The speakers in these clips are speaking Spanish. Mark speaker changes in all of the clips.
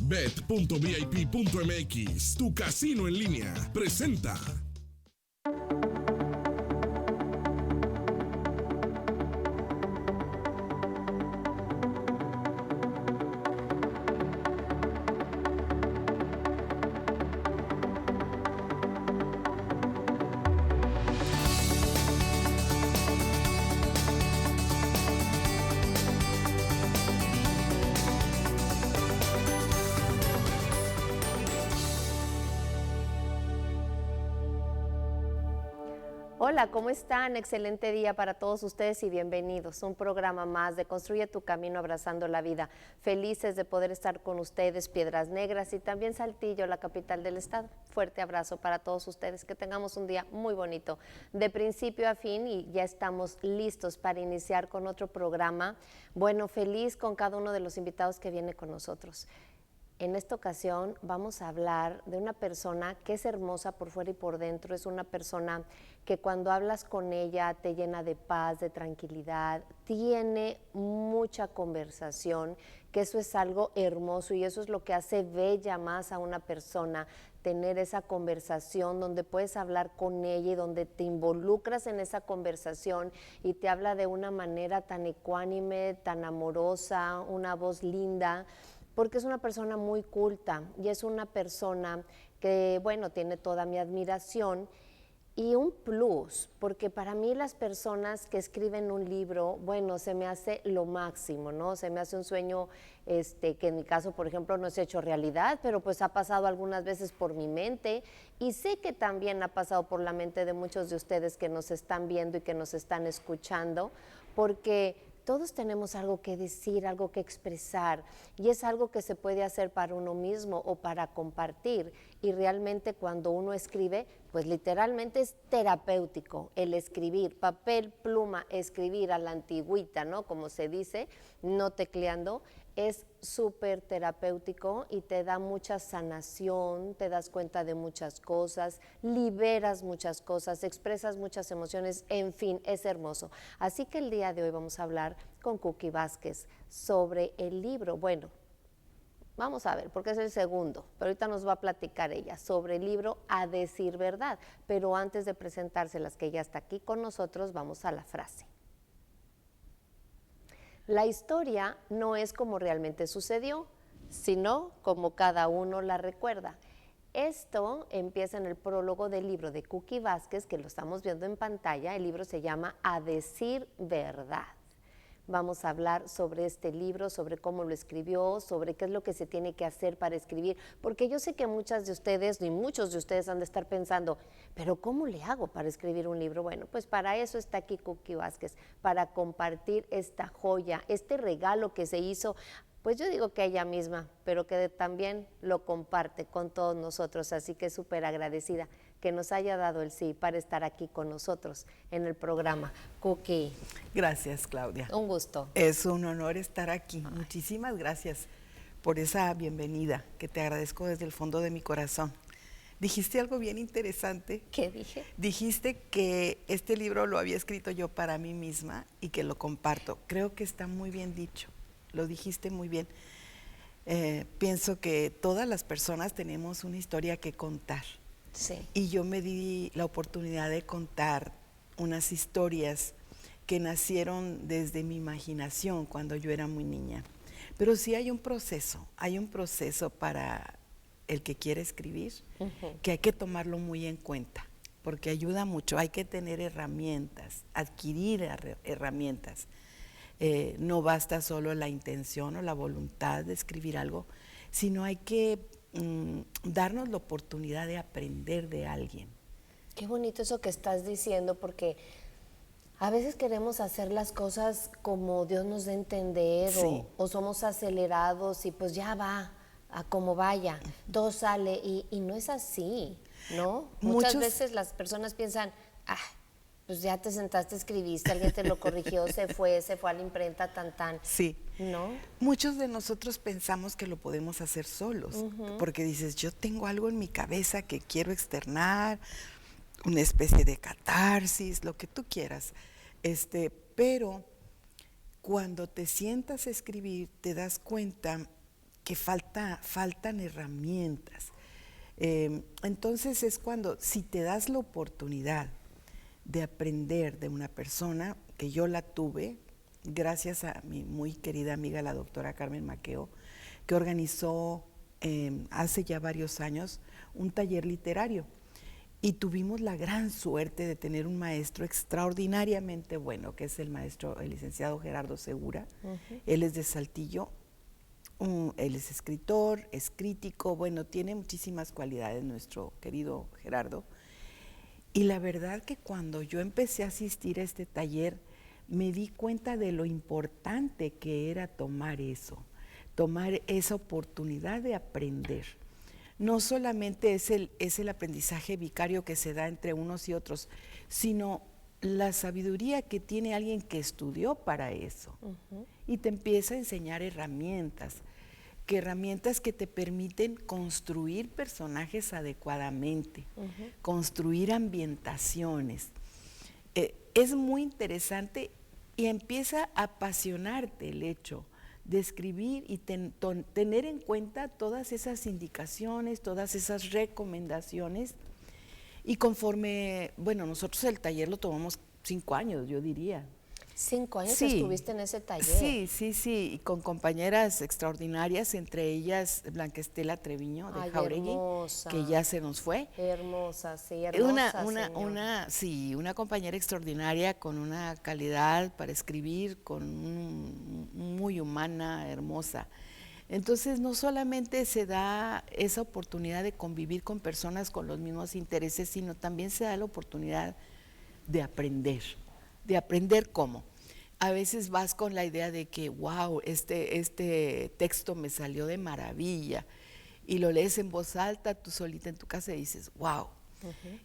Speaker 1: Bet.vip.mx, tu casino en línea, presenta.
Speaker 2: Hola, ¿cómo están? Excelente día para todos ustedes y bienvenidos. Un programa más de Construye tu Camino Abrazando la Vida. Felices de poder estar con ustedes, Piedras Negras y también Saltillo, la capital del estado. Fuerte abrazo para todos ustedes, que tengamos un día muy bonito, de principio a fin, y ya estamos listos para iniciar con otro programa. Bueno, feliz con cada uno de los invitados que viene con nosotros. En esta ocasión vamos a hablar de una persona que es hermosa por fuera y por dentro. Es una persona que cuando hablas con ella te llena de paz, de tranquilidad, tiene mucha conversación, que eso es algo hermoso y eso es lo que hace bella más a una persona, tener esa conversación donde puedes hablar con ella y donde te involucras en esa conversación y te habla de una manera tan ecuánime, tan amorosa, una voz linda, porque es una persona muy culta y es una persona que, bueno, tiene toda mi admiración y un plus, porque para mí las personas que escriben un libro, bueno, se me hace lo máximo, ¿no? Se me hace un sueño que en mi caso, por ejemplo, no se ha hecho realidad, pero pues ha pasado algunas veces por mi mente y sé que también ha pasado por la mente de muchos de ustedes que nos están viendo y que nos están escuchando, porque todos tenemos algo que decir, algo que expresar, y es algo que se puede hacer para uno mismo o para compartir. Y realmente cuando uno escribe, pues literalmente es terapéutico el escribir, papel, pluma, escribir a la antigüita, ¿no? Como se dice, no tecleando, es súper terapéutico y te da mucha sanación, te das cuenta de muchas cosas, liberas muchas cosas, expresas muchas emociones, en fin, es hermoso. Así que el día de hoy vamos a hablar con Cookie Vázquez sobre el libro. Bueno, vamos a ver, porque es el segundo, pero ahorita nos va a platicar ella sobre el libro A Decir Verdad. Pero antes de presentárselas, que ella está aquí con nosotros, vamos a la frase. La historia no es como realmente sucedió, sino como cada uno la recuerda. Esto empieza en el prólogo del libro de Cookie Vázquez, que lo estamos viendo en pantalla. El libro se llama A Decir Verdad. Vamos a hablar sobre este libro, sobre cómo lo escribió, sobre qué es lo que se tiene que hacer para escribir, porque yo sé que muchas de ustedes, y muchos de ustedes han de estar pensando, pero ¿cómo le hago para escribir un libro? Bueno, pues para eso está aquí Cookie Vázquez, para compartir esta joya, este regalo que se hizo, pues yo digo que ella misma, pero que también lo comparte con todos nosotros, así que súper agradecida que nos haya dado el sí para estar aquí con nosotros en el programa. Cookie.
Speaker 3: Gracias, Claudia.
Speaker 2: Un gusto.
Speaker 3: Es un honor estar aquí. Ay. Muchísimas gracias por esa bienvenida, que te agradezco desde el fondo de mi corazón. Dijiste algo bien interesante.
Speaker 2: ¿Qué dije?
Speaker 3: Dijiste que este libro lo había escrito yo para mí misma y que lo comparto. Creo que está muy bien dicho. Lo dijiste muy bien. Pienso que todas las personas tenemos una historia que contar.
Speaker 2: Sí.
Speaker 3: Y yo me di la oportunidad de contar unas historias que nacieron desde mi imaginación cuando yo era muy niña. Pero sí hay un proceso para el que quiere escribir, que hay que tomarlo muy en cuenta, porque ayuda mucho. Hay que tener herramientas, adquirir herramientas. No basta solo la intención o la voluntad de escribir algo, sino hay que darnos la oportunidad de aprender de alguien.
Speaker 2: Qué bonito eso que estás diciendo, porque a veces queremos hacer las cosas como Dios nos dé a entender, sí, o somos acelerados y pues ya va, a como vaya, todo sale y no es así, ¿no? Muchas veces las personas piensan, pues ya te sentaste, escribiste, alguien te lo corrigió, se fue a la imprenta, tan.
Speaker 3: Sí.
Speaker 2: ¿No?
Speaker 3: Muchos de nosotros pensamos que lo podemos hacer solos, porque dices, yo tengo algo en mi cabeza que quiero externar, una especie de catarsis, lo que tú quieras. Pero cuando te sientas a escribir, te das cuenta faltan herramientas. Entonces es cuando, si te das la oportunidad de aprender de una persona, que yo la tuve, gracias a mi muy querida amiga, la doctora Carmen Maqueo, que organizó hace ya varios años un taller literario. Y tuvimos la gran suerte de tener un maestro extraordinariamente bueno, que es el licenciado Gerardo Segura. Él es de Saltillo, él es escritor, es crítico, bueno, tiene muchísimas cualidades nuestro querido Gerardo. Y la verdad que cuando yo empecé a asistir a este taller, me di cuenta de lo importante que era tomar esa oportunidad de aprender. No solamente es el aprendizaje vicario que se da entre unos y otros, sino la sabiduría que tiene alguien que estudió para eso. Y te empieza a enseñar herramientas que te permiten construir personajes adecuadamente, construir ambientaciones. Es muy interesante y empieza a apasionarte el hecho de escribir y tener en cuenta todas esas indicaciones, todas esas recomendaciones. Y conforme, bueno, nosotros el taller lo tomamos 5 años, yo diría.
Speaker 2: 5 años
Speaker 3: Sí.
Speaker 2: estuviste en ese taller.
Speaker 3: Sí, y con compañeras extraordinarias, entre ellas Blanca Estela Treviño de
Speaker 2: Ay,
Speaker 3: Jauregui,
Speaker 2: hermosa.
Speaker 3: que ya se nos fue.
Speaker 2: Hermosa, sí, hermosa,
Speaker 3: Una compañera extraordinaria con una calidad para escribir, muy humana, hermosa. Entonces no solamente se da esa oportunidad de convivir con personas con los mismos intereses, sino también se da la oportunidad de aprender. ¿De aprender cómo? A veces vas con la idea de que, wow, este texto me salió de maravilla, y lo lees en voz alta, tú solita en tu casa, y dices, wow.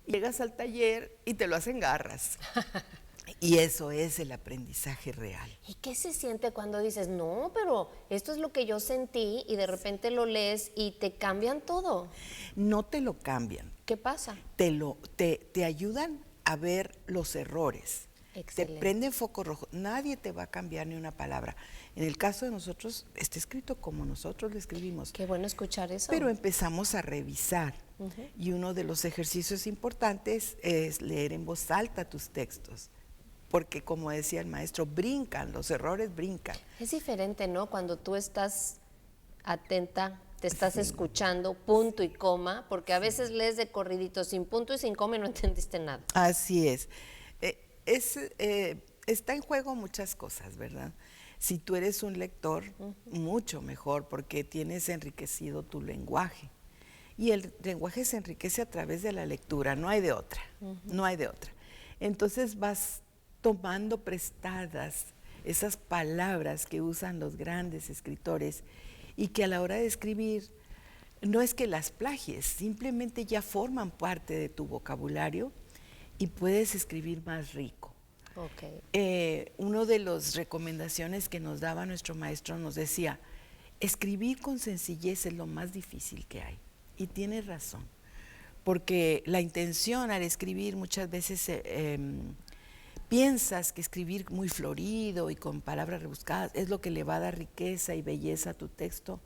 Speaker 3: Llegas al taller y te lo hacen garras. Y eso es el aprendizaje real.
Speaker 2: ¿Y qué se siente cuando dices, no, pero esto es lo que yo sentí, y de repente lo lees y te cambian todo?
Speaker 3: No te lo cambian.
Speaker 2: ¿Qué pasa?
Speaker 3: Te ayudan a ver los errores.
Speaker 2: Excelente.
Speaker 3: Te prenden foco rojo. Nadie te va a cambiar ni una palabra. En el caso de nosotros, está escrito como nosotros lo escribimos.
Speaker 2: Qué bueno escuchar eso.
Speaker 3: Pero empezamos a revisar. Y uno de los ejercicios importantes es leer en voz alta tus textos. Porque, como decía el maestro, los errores brincan.
Speaker 2: Es diferente, ¿no? Cuando tú estás atenta, te estás escuchando, punto y coma, porque a veces lees de corridito, sin punto y sin coma, y no entendiste nada.
Speaker 3: Así es. Está en juego muchas cosas, ¿verdad? Si tú eres un lector, mucho mejor, porque tienes enriquecido tu lenguaje. Y el lenguaje se enriquece a través de la lectura, no hay de otra, no hay de otra. Entonces vas tomando prestadas esas palabras que usan los grandes escritores, y que a la hora de escribir no es que las plagies, simplemente ya forman parte de tu vocabulario y puedes escribir más rico. Uno de las recomendaciones que nos daba nuestro maestro nos decía, escribir con sencillez es lo más difícil que hay. Y tiene razón, porque la intención al escribir muchas veces piensas que escribir muy florido y con palabras rebuscadas es lo que le va a dar riqueza y belleza a tu texto,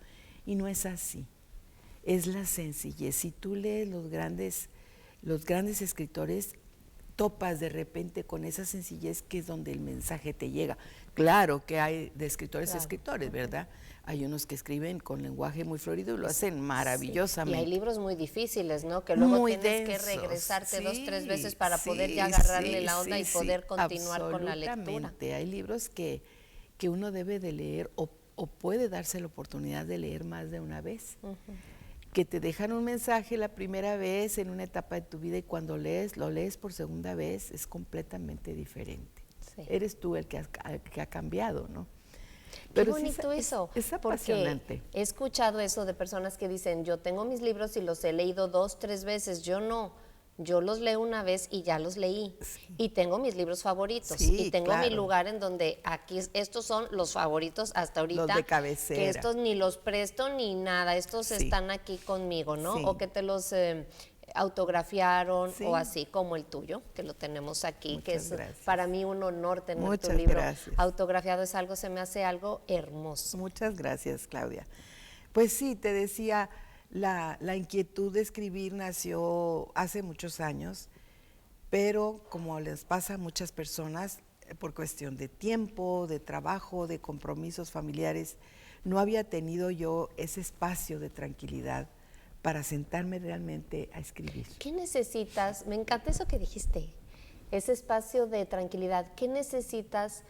Speaker 3: y no es así. Es la sencillez. Si tú lees los grandes escritores, topas de repente con esa sencillez, que es donde el mensaje te llega. Claro que hay de escritores a escritores, ¿verdad? Hay unos que escriben con lenguaje muy florido y lo hacen maravillosamente.
Speaker 2: Y hay libros muy difíciles, ¿no? Que luego
Speaker 3: muy
Speaker 2: tienes
Speaker 3: densos,
Speaker 2: que regresarte 2 o 3 veces para
Speaker 3: sí,
Speaker 2: poder ya agarrarle la onda
Speaker 3: sí,
Speaker 2: y poder
Speaker 3: sí,
Speaker 2: continuar con la lectura.
Speaker 3: absolutamente. Hay libros que uno debe de leer o puede darse la oportunidad de leer más de una vez. Que te dejan un mensaje la primera vez en una etapa de tu vida, y cuando lo lees por segunda vez es completamente diferente. Sí. Eres tú el que ha cambiado, ¿no?
Speaker 2: Pero qué bonito eso.
Speaker 3: Es apasionante.
Speaker 2: Porque he escuchado eso de personas que dicen, yo tengo mis libros y los he leído 2, 3 veces. Yo no. Yo los leo una vez y ya los leí. Sí. Y tengo mis libros favoritos. Sí, y tengo mi lugar en donde estos son los favoritos hasta ahorita.
Speaker 3: Los de cabecera.
Speaker 2: Que estos ni los presto ni nada. Estos están aquí conmigo, ¿no? O que te los autografiaron o así, como el tuyo, que lo tenemos aquí. Muchas gracias. Para mí un honor tener tu libro autografiado. Es algo, se me hace algo hermoso.
Speaker 3: Muchas gracias, Claudia. Pues sí, te decía, la inquietud de escribir nació hace muchos años, pero como les pasa a muchas personas, por cuestión de tiempo, de trabajo, de compromisos familiares, no había tenido yo ese espacio de tranquilidad para sentarme realmente a escribir.
Speaker 2: ¿Qué necesitas? Me encanta eso que dijiste, ese espacio de tranquilidad. ¿Qué necesitas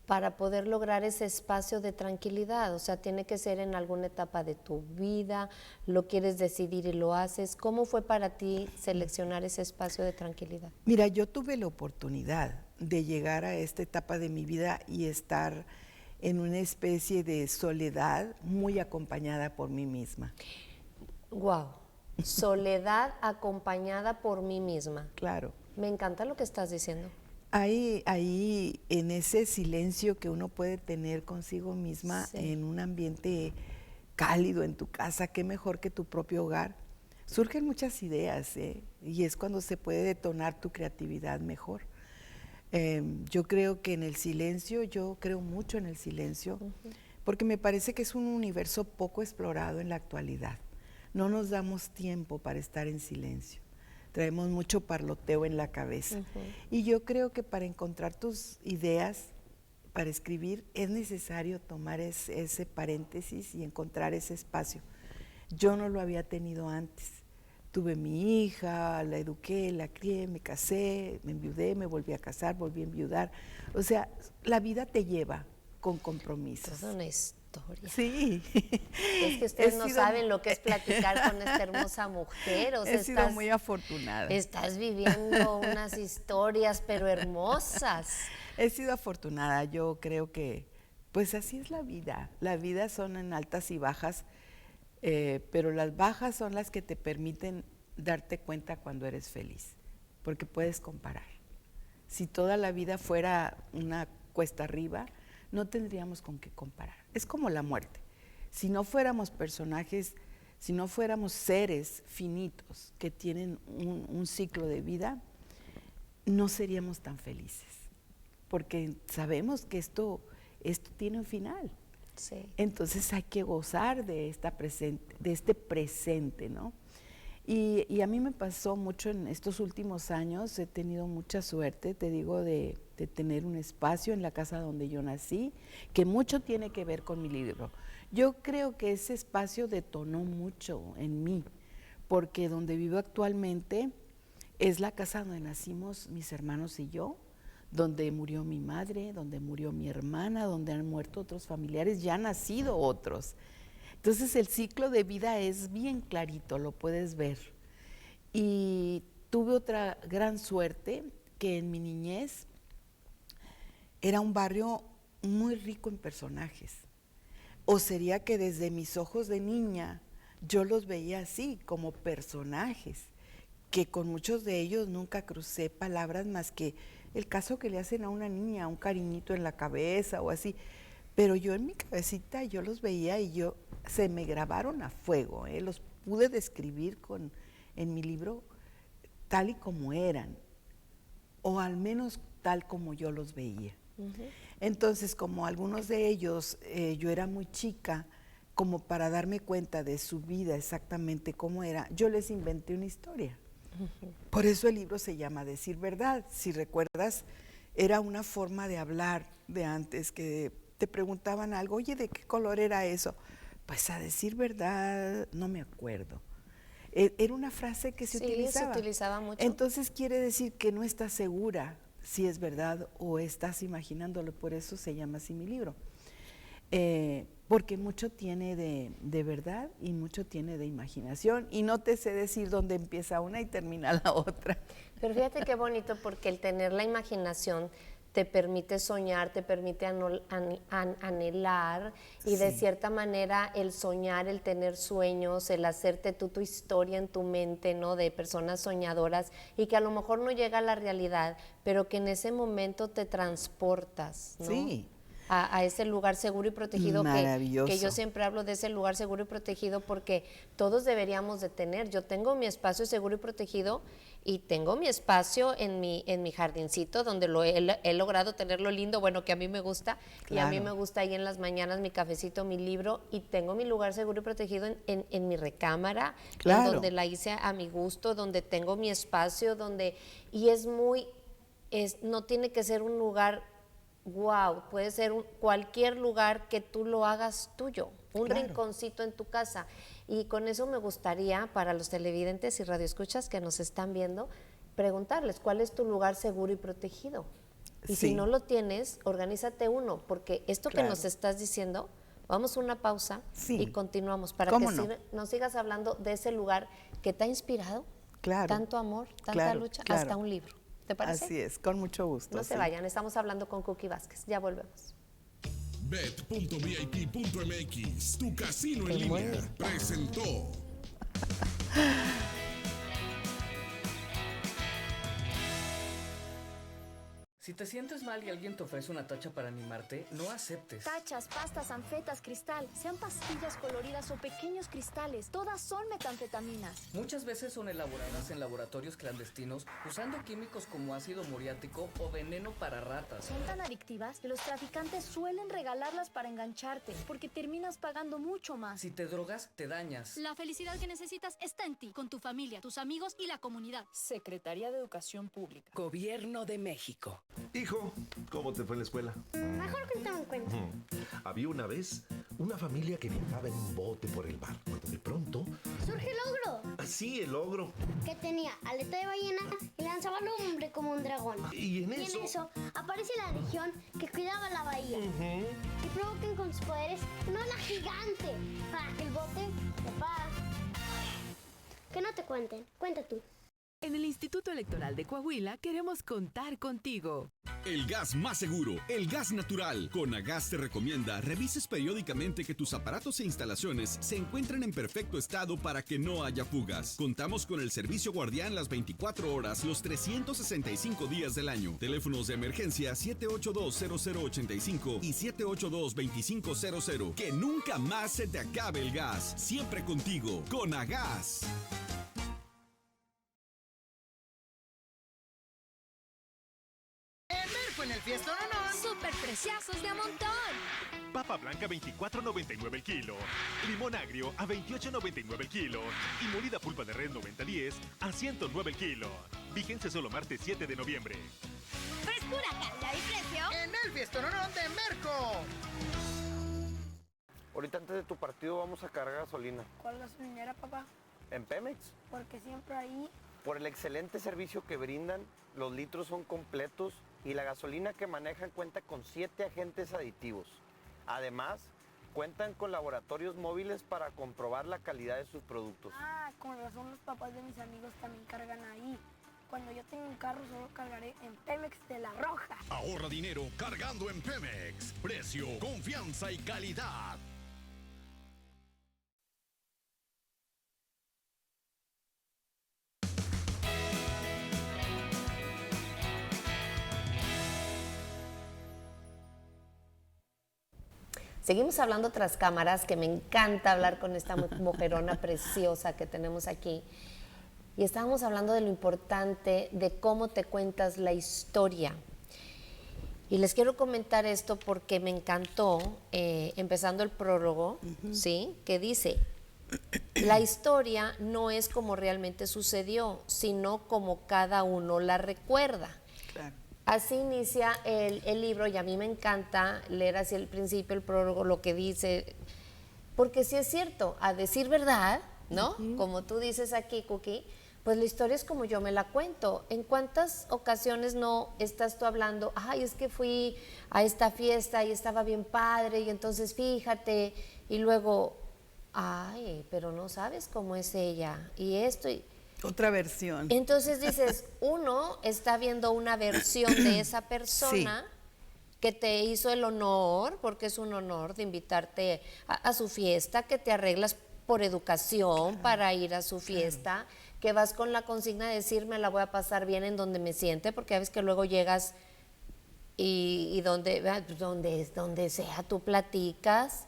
Speaker 2: para poder lograr ese espacio de tranquilidad? O sea, tiene que ser en alguna etapa de tu vida, lo quieres decidir y lo haces. ¿Cómo fue para ti seleccionar ese espacio de tranquilidad?
Speaker 3: Mira, yo tuve la oportunidad de llegar a esta etapa de mi vida y estar en una especie de soledad muy acompañada por mí misma.
Speaker 2: Wow, soledad acompañada por mí misma.
Speaker 3: Claro.
Speaker 2: Me encanta lo que estás diciendo.
Speaker 3: Ahí en ese silencio que uno puede tener consigo misma,
Speaker 2: Sí.
Speaker 3: en un ambiente cálido en tu casa, qué mejor que tu propio hogar, surgen muchas ideas, ¿eh? Y es cuando se puede detonar tu creatividad mejor. Yo creo que en el silencio, yo creo mucho en el silencio, porque me parece que es un universo poco explorado en la actualidad. No nos damos tiempo para estar en silencio. Traemos mucho parloteo en la cabeza. Y yo creo que para encontrar tus ideas, para escribir, es necesario tomar ese paréntesis y encontrar ese espacio. Yo no lo había tenido antes. Tuve mi hija, la eduqué, la crié, me casé, me enviudé, me volví a casar, volví a enviudar. O sea, la vida te lleva con compromisos.
Speaker 2: Toda una historia.
Speaker 3: Sí.
Speaker 2: Es que ustedes no saben lo que es platicar con esta hermosa mujer. O sea,
Speaker 3: he sido muy afortunada.
Speaker 2: Estás viviendo unas historias, pero hermosas.
Speaker 3: He sido afortunada. Yo creo que, pues así es la vida. La vida son en altas y bajas, pero las bajas son las que te permiten darte cuenta cuando eres feliz, porque puedes comparar. Si toda la vida fuera una cuesta arriba, no tendríamos con qué comparar. Es como la muerte. Si no fuéramos personajes, si no fuéramos seres finitos que tienen un ciclo de vida, no seríamos tan felices, porque sabemos que esto tiene un final.
Speaker 2: Sí.
Speaker 3: Entonces hay que gozar de este presente, ¿no? Y a mí me pasó mucho en estos últimos años, he tenido mucha suerte, te digo, de tener un espacio en la casa donde yo nací, que mucho tiene que ver con mi libro. Yo creo que ese espacio detonó mucho en mí, porque donde vivo actualmente es la casa donde nacimos mis hermanos y yo, donde murió mi madre, donde murió mi hermana, donde han muerto otros familiares, ya han nacido otros. Entonces el ciclo de vida es bien clarito, lo puedes ver. Y tuve otra gran suerte, que en mi niñez era un barrio muy rico en personajes. O sería que desde mis ojos de niña yo los veía así, como personajes, que con muchos de ellos nunca crucé palabras más que el caso que le hacen a una niña, un cariñito en la cabeza o así. Pero yo en mi cabecita yo los veía y se me grabaron a fuego, los pude describir en mi libro tal y como eran, o al menos tal como yo los veía. Entonces, como algunos de ellos, yo era muy chica, como para darme cuenta de su vida exactamente cómo era, yo les inventé una historia. Por eso el libro se llama Decir Verdad. Si recuerdas, era una forma de hablar de antes, que te preguntaban algo, oye, ¿de qué color era eso? Pues a decir verdad, no me acuerdo. Era una frase que se utilizaba.
Speaker 2: Se utilizaba mucho.
Speaker 3: Entonces quiere decir que no estás segura si es verdad o estás imaginándolo, por eso se llama así mi libro. Porque mucho tiene de verdad y mucho tiene de imaginación, y no te sé decir dónde empieza una y termina la otra.
Speaker 2: Pero fíjate qué bonito, porque el tener la imaginación te permite soñar, te permite anhelar, y de cierta manera el soñar, el tener sueños, el hacerte tú tu historia en tu mente, ¿no? De personas soñadoras, y que a lo mejor no llega a la realidad, pero que en ese momento te transportas, ¿no?
Speaker 3: Sí,
Speaker 2: a ese lugar seguro y protegido
Speaker 3: Maravilloso.
Speaker 2: que yo siempre hablo de ese lugar seguro y protegido porque todos deberíamos de tener. Yo tengo mi espacio seguro y protegido y tengo mi espacio en mi jardincito donde he logrado tenerlo lindo, bueno, que a mí me gusta. Y a mí me gusta ahí en las mañanas mi cafecito, mi libro, y tengo mi lugar seguro y protegido en mi recámara, en donde la hice a mi gusto, donde tengo mi espacio, y no tiene que ser un lugar wow, puede ser cualquier lugar que tú lo hagas tuyo, un rinconcito en tu casa. Y con eso me gustaría, para los televidentes y radioescuchas que nos están viendo, preguntarles, ¿cuál es tu lugar seguro y protegido? Y si no lo tienes, organízate uno, porque esto que nos estás diciendo, vamos a una pausa y continuamos para que nos sigas hablando de ese lugar que te ha inspirado, tanto amor, tanta lucha, hasta un libro. ¿Te parece?
Speaker 3: Así es, con mucho gusto.
Speaker 2: No se vayan, estamos hablando con Cookie Vázquez. Ya volvemos.
Speaker 1: Bet.vip.mx, tu casino en línea, presentó.
Speaker 4: Si te sientes mal y alguien te ofrece una tacha para animarte, no aceptes.
Speaker 5: Tachas, pastas, anfetas, cristal, sean pastillas coloridas o pequeños cristales, todas son metanfetaminas.
Speaker 4: Muchas veces son elaboradas en laboratorios clandestinos usando químicos como ácido muriático o veneno para ratas.
Speaker 5: Son tan adictivas que los traficantes suelen regalarlas para engancharte, porque terminas pagando mucho más.
Speaker 4: Si te drogas, te dañas.
Speaker 6: La felicidad que necesitas está en ti, con tu familia, tus amigos y la comunidad.
Speaker 7: Secretaría de Educación Pública.
Speaker 8: Gobierno de México.
Speaker 9: Hijo, ¿cómo te fue en la escuela?
Speaker 10: Mejor cuéntame un cuento.
Speaker 9: Había una vez una familia que viajaba en un bote por el mar, cuando de pronto...
Speaker 10: ¡Surge el ogro!
Speaker 9: Sí, el ogro.
Speaker 10: Que tenía aleta de ballena y lanzaba lumbre como un dragón.
Speaker 9: Y en eso
Speaker 10: aparece la legión que cuidaba la bahía. Y provocan con sus poderes una ola gigante para que el bote se para. Que no te cuenten, cuenta tú.
Speaker 11: En el Instituto Electoral de Coahuila queremos contar contigo.
Speaker 1: El gas más seguro, el gas natural. Conagas te recomienda revises periódicamente que tus aparatos e instalaciones se encuentren en perfecto estado para que no haya fugas. Contamos con el servicio guardián las 24 horas, los 365 días del año. Teléfonos de emergencia 782-0085 y 782-2500. Que nunca más se te acabe el gas. Siempre contigo. Conagas.
Speaker 12: En el Fiesta Nonón,
Speaker 6: ¡súper preciazos de a montón!
Speaker 13: Papa blanca 24.99 el kilo, limón agrio a 28.99 el kilo y molida pulpa de res 90-10 a 109 el kilo. Vigencia solo martes 7 de noviembre.
Speaker 6: ¡Frescura, calidad y precio!
Speaker 12: en el Fiesta Nonón de Merco.
Speaker 14: Ahorita antes de tu partido vamos a cargar gasolina.
Speaker 15: ¿Cuál gasolinera, papá?
Speaker 14: En Pemex.
Speaker 15: Porque siempre ahí...
Speaker 14: Por el excelente servicio que brindan, los litros son completos y la gasolina que manejan cuenta con 7 agentes aditivos. Además, cuentan con laboratorios móviles para comprobar la calidad de sus productos.
Speaker 15: Ah, con razón los papás de mis amigos también cargan ahí. Cuando yo tenga un carro solo cargaré en Pemex de La Roja.
Speaker 1: Ahorra dinero cargando en Pemex. Precio, confianza y calidad.
Speaker 2: Seguimos hablando tras cámaras, que me encanta hablar con esta mujerona preciosa que tenemos aquí. Y estábamos hablando de lo importante de cómo te cuentas la historia. Y les quiero comentar esto porque me encantó, empezando el prólogo, ¿sí? Que dice, la historia no es como realmente sucedió, sino como cada uno la recuerda. Claro. Así inicia el libro y a mí me encanta leer hacia el principio, el prólogo, lo que dice, porque sí es cierto, a decir verdad, ¿no? Como tú dices aquí, Cookie, pues la historia es como yo me la cuento. ¿En cuántas ocasiones no estás tú hablando, ay, es que fui a esta fiesta y estaba bien padre y entonces fíjate, y luego, ay, pero no sabes cómo es ella y esto y...
Speaker 3: Otra versión.
Speaker 2: Entonces dices, uno está viendo una versión de esa persona que te hizo el honor, porque es un honor de invitarte a su fiesta, que te arreglas por educación para ir a su fiesta, que vas con la consigna de decir, me la voy a pasar bien en donde me siente, porque a veces que luego llegas y donde sea tú platicas,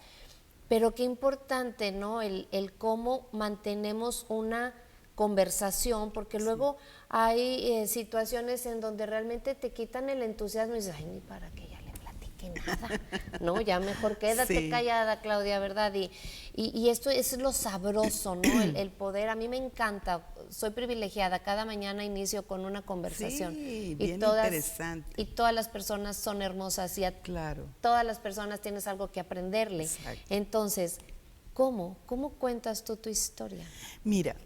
Speaker 2: pero qué importante, ¿no? El cómo mantenemos una conversación, porque luego hay situaciones en donde realmente te quitan el entusiasmo y dices, ay, ni para que ella le platique nada, ¿no? Ya mejor quédate callada, Claudia, ¿verdad? Y esto es lo sabroso, ¿no? El poder, a mí me encanta, soy privilegiada, cada mañana inicio con una conversación.
Speaker 3: Sí, bien interesante.
Speaker 2: Y todas las personas son hermosas y todas las personas tienes algo que aprenderle.
Speaker 3: Exacto.
Speaker 2: Entonces, ¿cómo cuentas tú tu historia?
Speaker 3: Mira,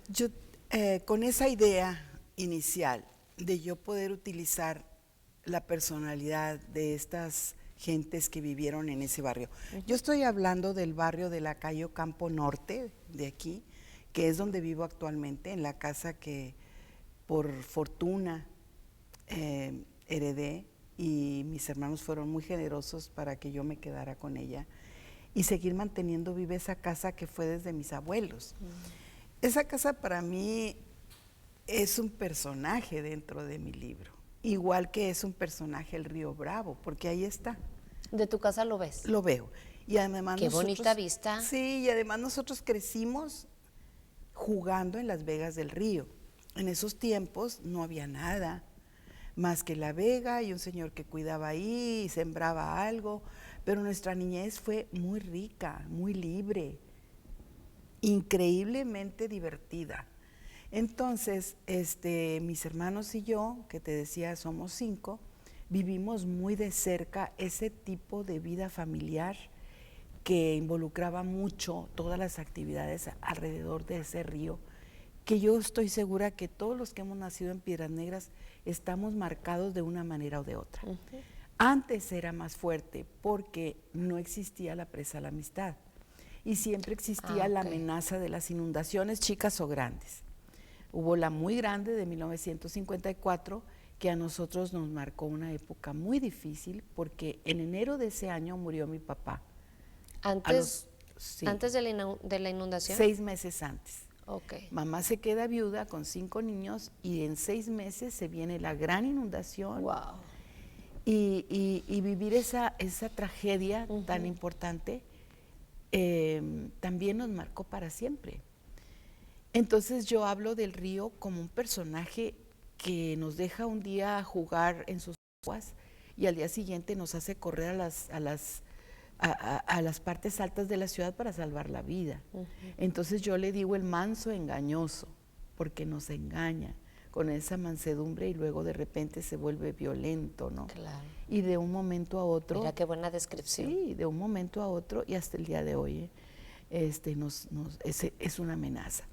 Speaker 3: yo con esa idea inicial de yo poder utilizar la personalidad de estas gentes que vivieron en ese barrio. Yo estoy hablando del barrio de la calle Campo Norte, de aquí, que es donde vivo actualmente, en la casa que por fortuna heredé, y mis hermanos fueron muy generosos para que yo me quedara con ella y seguir manteniendo viva esa casa que fue desde mis abuelos. Esa casa para mí es un personaje dentro de mi libro, igual que es un personaje el Río Bravo, porque ahí está.
Speaker 2: ¿De tu casa lo ves?
Speaker 3: Lo veo. Y además
Speaker 2: qué bonita vista.
Speaker 3: Sí, y además nosotros crecimos jugando en las vegas del río. En esos tiempos no había nada más que la vega y un señor que cuidaba ahí y sembraba algo, pero nuestra niñez fue muy rica, muy libre, increíblemente divertida. Entonces, mis hermanos y yo, que te decía somos 5, vivimos muy de cerca ese tipo de vida familiar que involucraba mucho todas las actividades alrededor de ese río, que yo estoy segura que todos los que hemos nacido en Piedras Negras estamos marcados de una manera o de otra. Antes era más fuerte porque no existía la presa a la amistad y siempre existía la amenaza de las inundaciones, chicas o grandes. Hubo la muy grande de 1954 que a nosotros nos marcó una época muy difícil porque en enero de ese año murió mi papá.
Speaker 2: ¿Antes de la inundación?
Speaker 3: 6 meses antes.
Speaker 2: Okay.
Speaker 3: Mamá se queda viuda con 5 niños y en 6 meses se viene la gran inundación.
Speaker 2: Wow.
Speaker 3: Y vivir esa tragedia tan importante también nos marcó para siempre. Entonces yo hablo del río como un personaje que nos deja un día jugar en sus aguas y al día siguiente nos hace correr a las partes altas de la ciudad para salvar la vida. Entonces yo le digo el manso engañoso, porque nos engaña con esa mansedumbre y luego de repente se vuelve violento, ¿no?
Speaker 2: Claro.
Speaker 3: Y de un momento a otro...
Speaker 2: Mira qué buena descripción.
Speaker 3: Sí, de un momento a otro y hasta el día de hoy es una amenaza.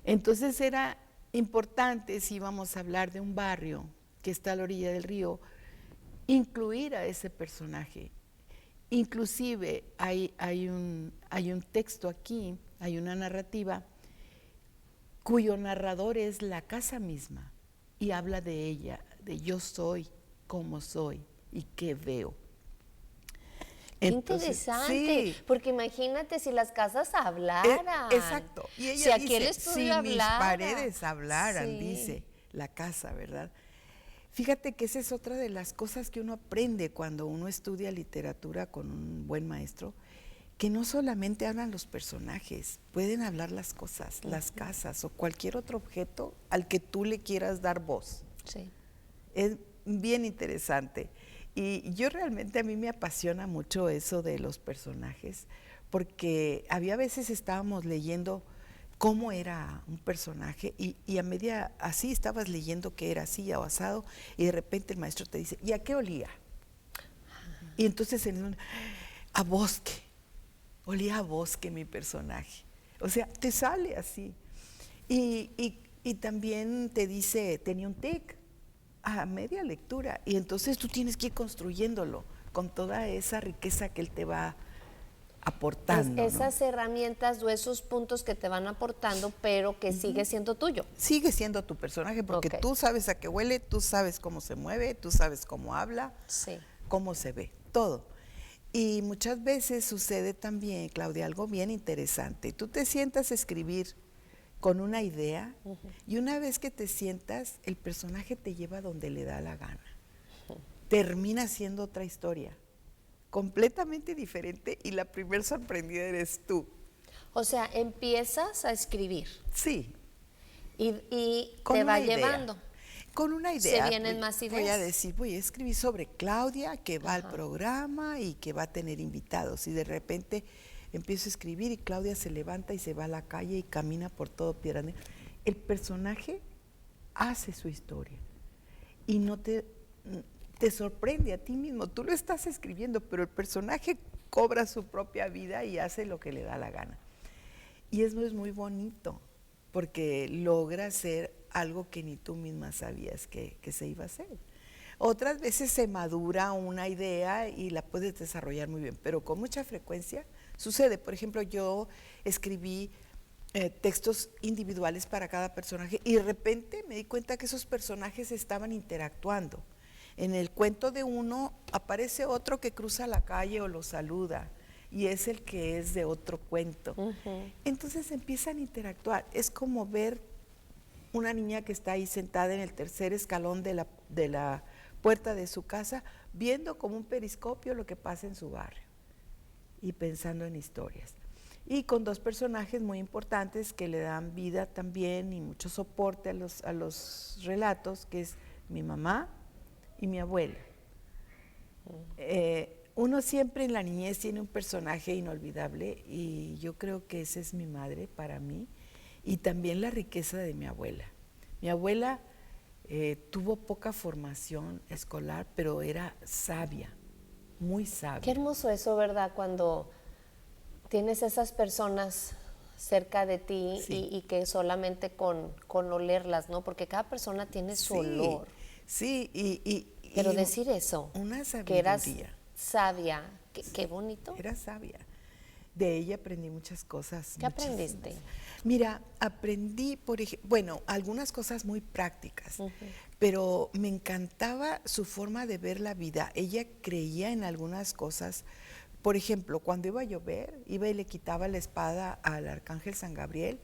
Speaker 3: Entonces era importante, si íbamos a hablar de un barrio que está a la orilla del río, incluir a ese personaje. Inclusive hay un texto aquí, hay una narrativa cuyo narrador es la casa misma y habla de ella, de yo soy, cómo soy y qué veo.
Speaker 2: Entonces, interesante, sí, porque imagínate si las casas hablaran.
Speaker 3: Exacto. Y ella
Speaker 2: si aquí
Speaker 3: dice,
Speaker 2: el estudio
Speaker 3: si
Speaker 2: hablara,
Speaker 3: mis paredes hablaran,
Speaker 2: sí,
Speaker 3: dice la casa, ¿verdad? Fíjate que esa es otra de las cosas que uno aprende cuando uno estudia literatura con un buen maestro, que no solamente hablan los personajes, pueden hablar las cosas, las casas o cualquier otro objeto al que tú le quieras dar voz.
Speaker 2: Sí.
Speaker 3: Es bien interesante. Y yo realmente, a mí me apasiona mucho eso de los personajes, porque había veces estábamos leyendo cómo era un personaje y a media así estabas leyendo que era así o asado y de repente el maestro te dice, ¿y a qué olía? Y entonces a bosque, olía a bosque mi personaje. O sea, te sale así. Y también te dice, tenía un tic a media lectura y entonces tú tienes que ir construyéndolo con toda esa riqueza que él te va aportando.
Speaker 2: Esas herramientas o esos puntos que te van aportando, pero que sigue siendo tuyo.
Speaker 3: Sigue siendo tu personaje porque tú sabes a qué huele, tú sabes cómo se mueve, tú sabes cómo habla, cómo se ve, todo. Y muchas veces sucede también, Claudia, algo bien interesante. Tú te sientas a escribir con una idea, y una vez que te sientas, el personaje te lleva donde le da la gana. Termina siendo otra historia, completamente diferente, y la primer sorprendida eres tú.
Speaker 2: O sea, empiezas a escribir.
Speaker 3: Sí.
Speaker 2: Y te va llevando.
Speaker 3: Con una idea.
Speaker 2: Se vienen más ideas.
Speaker 3: Voy a decir, voy a escribir sobre Claudia, que va al programa y que va a tener invitados. Y de repente empiezo a escribir y Claudia se levanta y se va a la calle y camina por todo Piedras Negras. El personaje hace su historia y no te sorprende a ti mismo. Tú lo estás escribiendo, pero el personaje cobra su propia vida y hace lo que le da la gana. Y eso es muy bonito, porque logra hacer algo que ni tú misma sabías que se iba a hacer. Otras veces se madura una idea y la puedes desarrollar muy bien, pero con mucha frecuencia sucede. Por ejemplo, yo escribí textos individuales para cada personaje y de repente me di cuenta que esos personajes estaban interactuando. En el cuento de uno aparece otro que cruza la calle o lo saluda y es el que es de otro cuento. Entonces empiezan a interactuar. Es como ver una niña que está ahí sentada en el tercer escalón de la puerta de su casa, viendo como un periscopio lo que pasa en su barrio y pensando en historias. Y con dos personajes muy importantes que le dan vida también y mucho soporte a los relatos, que es mi mamá y mi abuela. Uno siempre en la niñez tiene un personaje inolvidable y yo creo que esa es mi madre para mí, y también la riqueza de mi abuela. Mi abuela tuvo poca formación escolar, pero era sabia, muy sabia.
Speaker 2: Qué hermoso eso, ¿verdad? Cuando tienes esas personas cerca de ti y que solamente con olerlas, ¿no? Porque cada persona tiene su olor.
Speaker 3: Sí,
Speaker 2: pero decir eso,
Speaker 3: una sabiduría.
Speaker 2: Que eras sabia, qué bonito.
Speaker 3: Era sabia. De ella aprendí muchas cosas.
Speaker 2: ¿Qué aprendiste?
Speaker 3: Mira, aprendí, por ejemplo, bueno, algunas cosas muy prácticas, pero me encantaba su forma de ver la vida. Ella creía en algunas cosas. Por ejemplo, cuando iba a llover, iba y le quitaba la espada al arcángel San Gabriel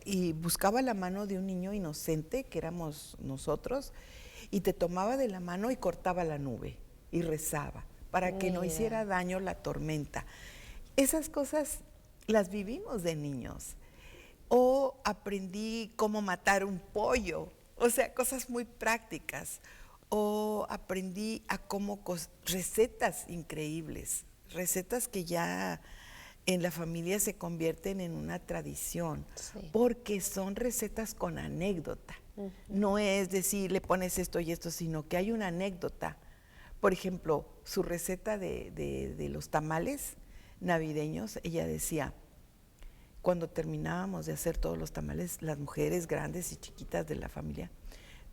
Speaker 3: y buscaba la mano de un niño inocente, que éramos nosotros, y te tomaba de la mano y cortaba la nube y rezaba para que no hiciera daño la tormenta. Esas cosas las vivimos de niños. O aprendí cómo matar un pollo, o sea, cosas muy prácticas. O aprendí a cómo recetas increíbles, recetas que ya en la familia se convierten en una tradición, porque son recetas con anécdota. No es decir, le pones esto y esto, sino que hay una anécdota. Por ejemplo, su receta de los tamales navideños, ella decía, cuando terminábamos de hacer todos los tamales, las mujeres grandes y chiquitas de la familia,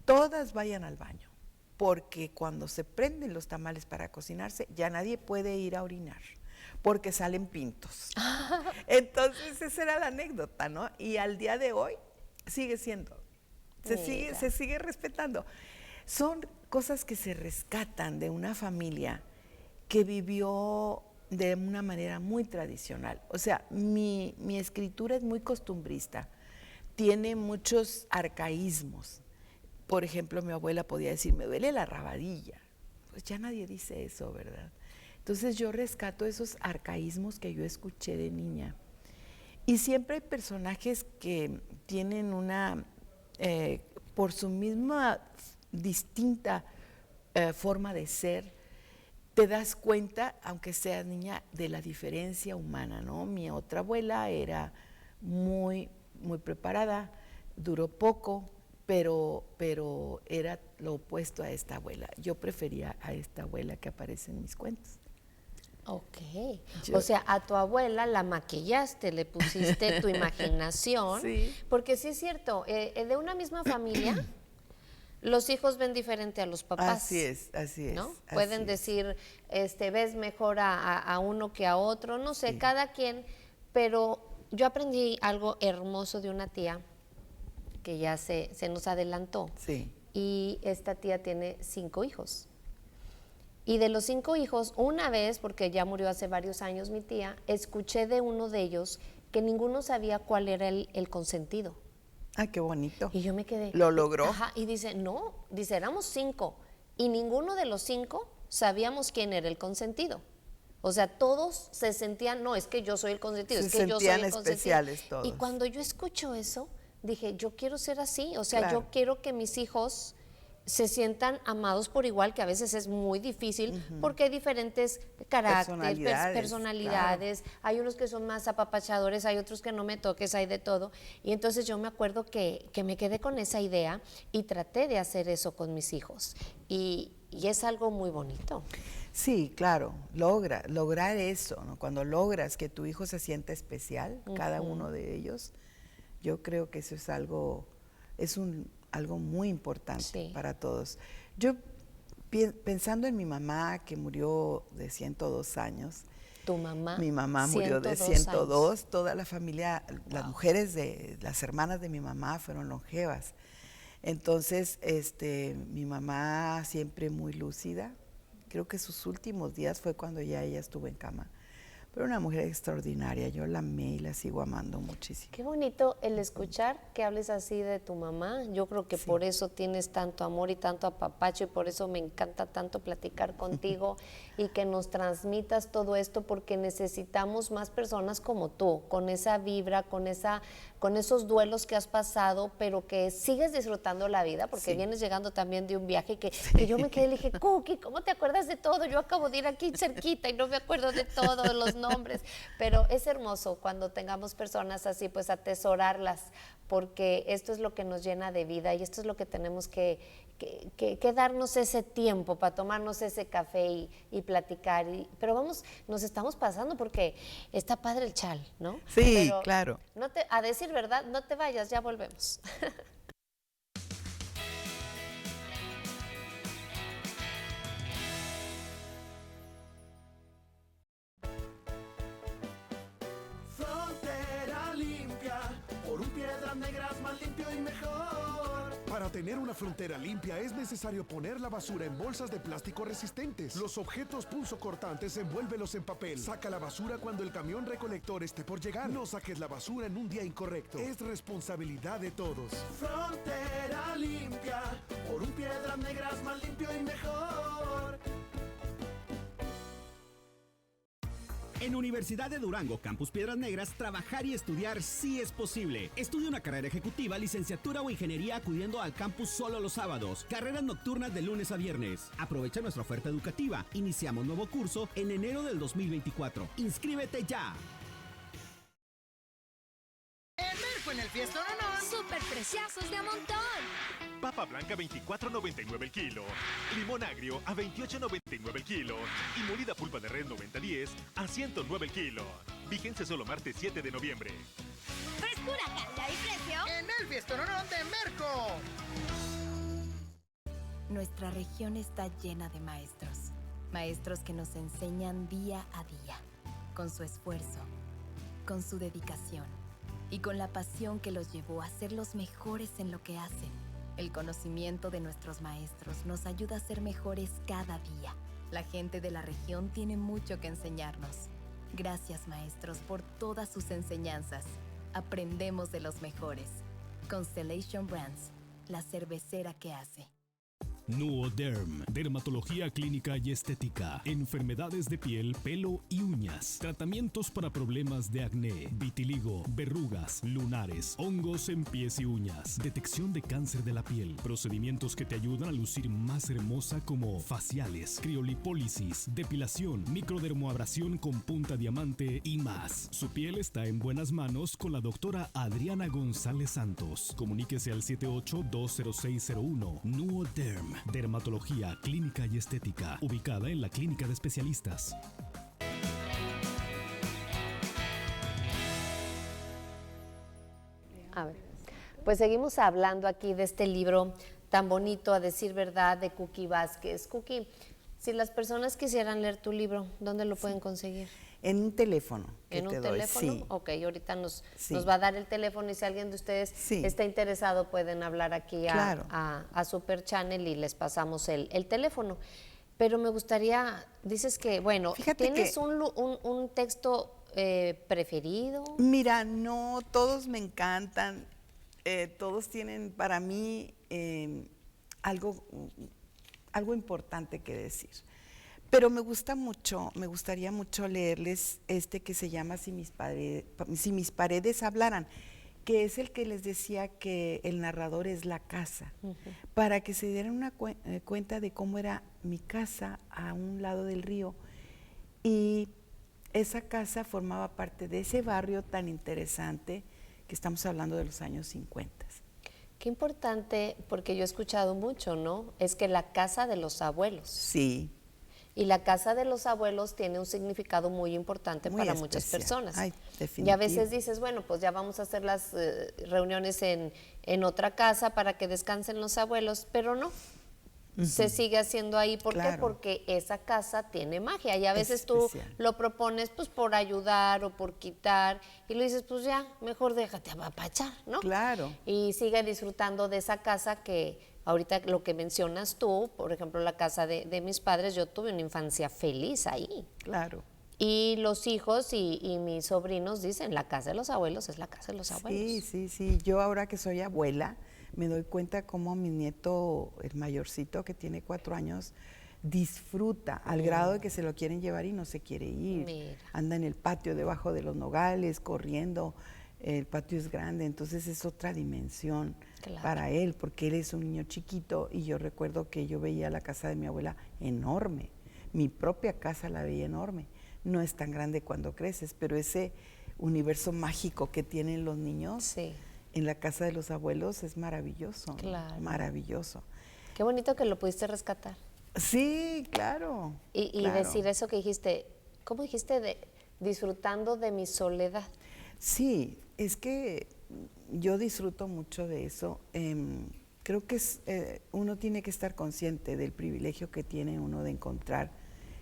Speaker 3: todas vayan al baño, porque cuando se prenden los tamales para cocinarse, ya nadie puede ir a orinar, porque salen pintos. Entonces esa era la anécdota, ¿no? Y al día de hoy sigue siendo, se sigue respetando. Son cosas que se rescatan de una familia que vivió de una manera muy tradicional. O sea, mi escritura es muy costumbrista, tiene muchos arcaísmos. Por ejemplo, mi abuela podía decir, me duele la rabadilla. Pues ya nadie dice eso, ¿verdad? Entonces yo rescato esos arcaísmos que yo escuché de niña. Y siempre hay personajes que tienen por su misma distinta forma de ser, te das cuenta, aunque seas niña, de la diferencia humana, ¿no? Mi otra abuela era muy, muy preparada, duró poco, pero era lo opuesto a esta abuela. Yo prefería a esta abuela que aparece en mis cuentos.
Speaker 2: Ok, o sea, a tu abuela la maquillaste, le pusiste tu imaginación, porque sí es cierto, de una misma familia, los hijos ven diferente a los papás.
Speaker 3: Así es,
Speaker 2: ¿no? Pueden decir, ves mejor a uno que a otro, no sé, cada quien, pero yo aprendí algo hermoso de una tía que ya se nos adelantó. Y esta tía tiene 5 hijos. Y de los 5 hijos, una vez, porque ya murió hace varios años mi tía, escuché de uno de ellos que ninguno sabía cuál era el consentido.
Speaker 3: Ah, qué bonito.
Speaker 2: Y yo me quedé.
Speaker 3: ¿Lo logró?
Speaker 2: Ajá, y dice, no, dice, éramos 5 y ninguno de los 5 sabíamos quién era el consentido. O sea, todos se sentían, no, es que yo soy el consentido, es que yo soy el consentido.
Speaker 3: Especiales todos.
Speaker 2: Y cuando yo escucho eso, dije, yo quiero ser así, o sea,
Speaker 3: Claro.
Speaker 2: yo quiero que mis hijos se sientan amados por igual, que a veces es muy difícil porque hay diferentes caracteres, personalidades, claro. Hay unos que son más apapachadores, hay otros que no me toques, hay de todo. Y entonces yo me acuerdo que me quedé con esa idea y traté de hacer eso con mis hijos. Y es algo muy bonito.
Speaker 3: Sí, claro, lograr eso, ¿no? Cuando logras que tu hijo se sienta especial, cada uno de ellos, yo creo que eso es algo muy importante para todos. Yo, pensando en mi mamá, que murió de 102 años.
Speaker 2: ¿Tu mamá?
Speaker 3: Mi mamá murió de 102, años. Toda la familia, las mujeres las hermanas de mi mamá fueron longevas. Entonces, mi mamá siempre muy lúcida. Creo que sus últimos días fue cuando ya ella estuvo en cama. Pero una mujer extraordinaria, yo la amé y la sigo amando muchísimo.
Speaker 2: Qué bonito el escuchar que hables así de tu mamá. Yo creo que por eso tienes tanto amor y tanto apapacho y por eso me encanta tanto platicar contigo y que nos transmitas todo esto porque necesitamos más personas como tú, con esa vibra, con esos duelos que has pasado, pero que sigues disfrutando la vida porque vienes llegando también de un viaje que yo me quedé y le dije, Cookie, ¿cómo te acuerdas de todo? Yo acabo de ir aquí cerquita y no me acuerdo de todos los nombres, pero es hermoso cuando tengamos personas así, pues atesorarlas, porque esto es lo que nos llena de vida y esto es lo que tenemos que darnos ese tiempo para tomarnos ese café y platicar, pero nos estamos pasando porque está padre el chal, ¿no?
Speaker 3: Sí,
Speaker 2: pero
Speaker 3: claro.
Speaker 2: A decir verdad, no te vayas, ya volvemos.
Speaker 16: Negras más limpio y mejor. Para tener una frontera limpia es necesario poner la basura en bolsas de plástico resistentes. Los objetos punzocortantes envuélvelos en papel. Saca la basura cuando el camión recolector esté por llegar. No saques la basura en un día incorrecto. Es responsabilidad de todos. Frontera limpia, por un Piedras Negras más limpio y mejor.
Speaker 17: En Universidad de Durango, Campus Piedras Negras, trabajar y estudiar sí es posible. Estudia una carrera ejecutiva, licenciatura o ingeniería acudiendo al campus solo los sábados. Carreras nocturnas de lunes a viernes. Aprovecha nuestra oferta educativa. Iniciamos nuevo curso en enero del 2024. ¡Inscríbete ya!
Speaker 12: En Merco, en el Fiestón Onón,
Speaker 6: ¡súper preciazos de a montón!
Speaker 13: Papa blanca 24.99 el kilo, limón agrio a 28.99 el kilo y molida pulpa de res 90-10 a 109 el kilo. Vigencia solo martes 7 de noviembre.
Speaker 6: Frescura, calidad y precio
Speaker 12: en el Fiestón Onón de Merco.
Speaker 18: Nuestra región está llena de maestros. Maestros que nos enseñan día a día, con su esfuerzo, con su dedicación y con la pasión que los llevó a ser los mejores en lo que hacen. El conocimiento de nuestros maestros nos ayuda a ser mejores cada día. La gente de la región tiene mucho que enseñarnos. Gracias, maestros, por todas sus enseñanzas. Aprendemos de los mejores. Constellation Brands, la cervecera que hace.
Speaker 19: Nuoderm, dermatología clínica y estética, enfermedades de piel, pelo y uñas, tratamientos para problemas de acné, vitiligo, verrugas, lunares, hongos en pies y uñas, detección de cáncer de la piel, procedimientos que te ayudan a lucir más hermosa como faciales, criolipólisis, depilación, microdermoabrasión con punta diamante y más. Su piel está en buenas manos con la doctora Adriana González Santos. Comuníquese al 78-20601. Nuoderm, dermatología clínica y estética, ubicada en la Clínica de Especialistas.
Speaker 2: A ver, pues seguimos hablando aquí de este libro tan bonito, a decir verdad, de Cookie Vázquez. Cookie, si las personas quisieran leer tu libro, ¿dónde lo pueden conseguir?
Speaker 3: En un teléfono.
Speaker 2: ¿En un teléfono?
Speaker 3: Sí.
Speaker 2: Ok, ahorita nos va a dar el teléfono y si alguien de ustedes está interesado pueden hablar aquí a Super Channel y les pasamos el teléfono. Pero me gustaría, dices que, bueno, tienes un texto preferido?
Speaker 3: Mira, no, todos me encantan, todos tienen para mí algo importante que decir. Pero me gustaría mucho leerles este que se llama Si mis paredes hablaran, que es el que les decía que el narrador es la casa, para que se dieran una cuenta de cómo era mi casa a un lado del río. Y esa casa formaba parte de ese barrio tan interesante que estamos hablando de los años 50.
Speaker 2: Qué importante, porque yo he escuchado mucho, ¿no? Es que la casa de los abuelos.
Speaker 3: Sí.
Speaker 2: Y la casa de los abuelos tiene un significado muy importante para muchas personas.
Speaker 3: Ay,
Speaker 2: y a veces dices, bueno, pues ya vamos a hacer las reuniones en otra casa para que descansen los abuelos, pero no. Se sigue haciendo ahí. ¿Por qué? Porque esa casa tiene magia y a veces tú lo propones pues por ayudar o por quitar y lo dices, pues ya, mejor déjate apapachar, ¿no?
Speaker 3: Claro.
Speaker 2: Y sigue disfrutando de esa casa que ahorita lo que mencionas tú, por ejemplo, la casa de mis padres, yo tuve una infancia feliz ahí.
Speaker 3: Claro.
Speaker 2: Y los hijos y mis sobrinos dicen, la casa de los abuelos es la casa de los abuelos.
Speaker 3: Sí. Yo ahora que soy abuela, me doy cuenta cómo mi nieto, el mayorcito que tiene 4 años, disfruta al grado de que se lo quieren llevar y no se quiere ir.
Speaker 2: Mira.
Speaker 3: Anda en el patio debajo de los nogales, corriendo. El patio es grande, entonces es otra dimensión para él, porque él es un niño chiquito y yo recuerdo que yo veía la casa de mi abuela enorme. Mi propia casa la veía enorme. No es tan grande cuando creces, pero ese universo mágico que tienen los niños en la casa de los abuelos es maravilloso.
Speaker 2: Claro.
Speaker 3: Maravilloso.
Speaker 2: Qué bonito que lo pudiste rescatar.
Speaker 3: Sí, claro.
Speaker 2: Y decir eso que dijiste, ¿cómo dijiste? Disfrutando de mi soledad.
Speaker 3: Sí, es que yo disfruto mucho de eso. Creo que uno tiene que estar consciente del privilegio que tiene uno de encontrar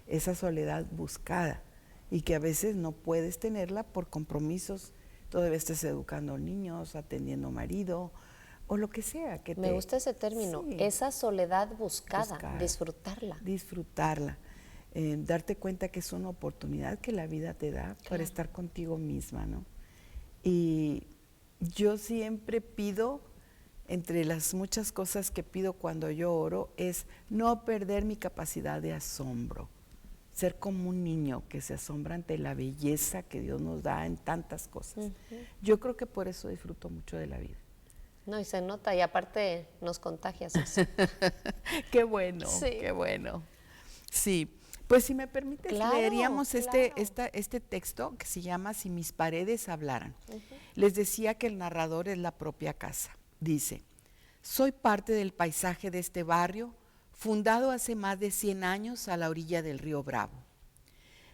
Speaker 3: esa soledad buscada y que a veces no puedes tenerla por compromisos. Todavía estés educando niños, atendiendo marido o lo que sea.
Speaker 2: Me gusta ese término, esa soledad buscada, disfrutarla.
Speaker 3: Disfrutarla, darte cuenta que es una oportunidad que la vida te da para estar contigo misma, ¿no? Y yo siempre pido, entre las muchas cosas que pido cuando yo oro, es no perder mi capacidad de asombro. Ser como un niño que se asombra ante la belleza que Dios nos da en tantas cosas. Yo creo que por eso disfruto mucho de la vida.
Speaker 2: No, y se nota, y aparte nos contagias eso.
Speaker 3: Qué bueno, qué bueno. Sí, pues si me permites, leeríamos este texto que se llama Si mis paredes hablaran. Les decía que el narrador es la propia casa. Dice, soy parte del paisaje de este barrio, fundado hace más de 100 años a la orilla del río Bravo.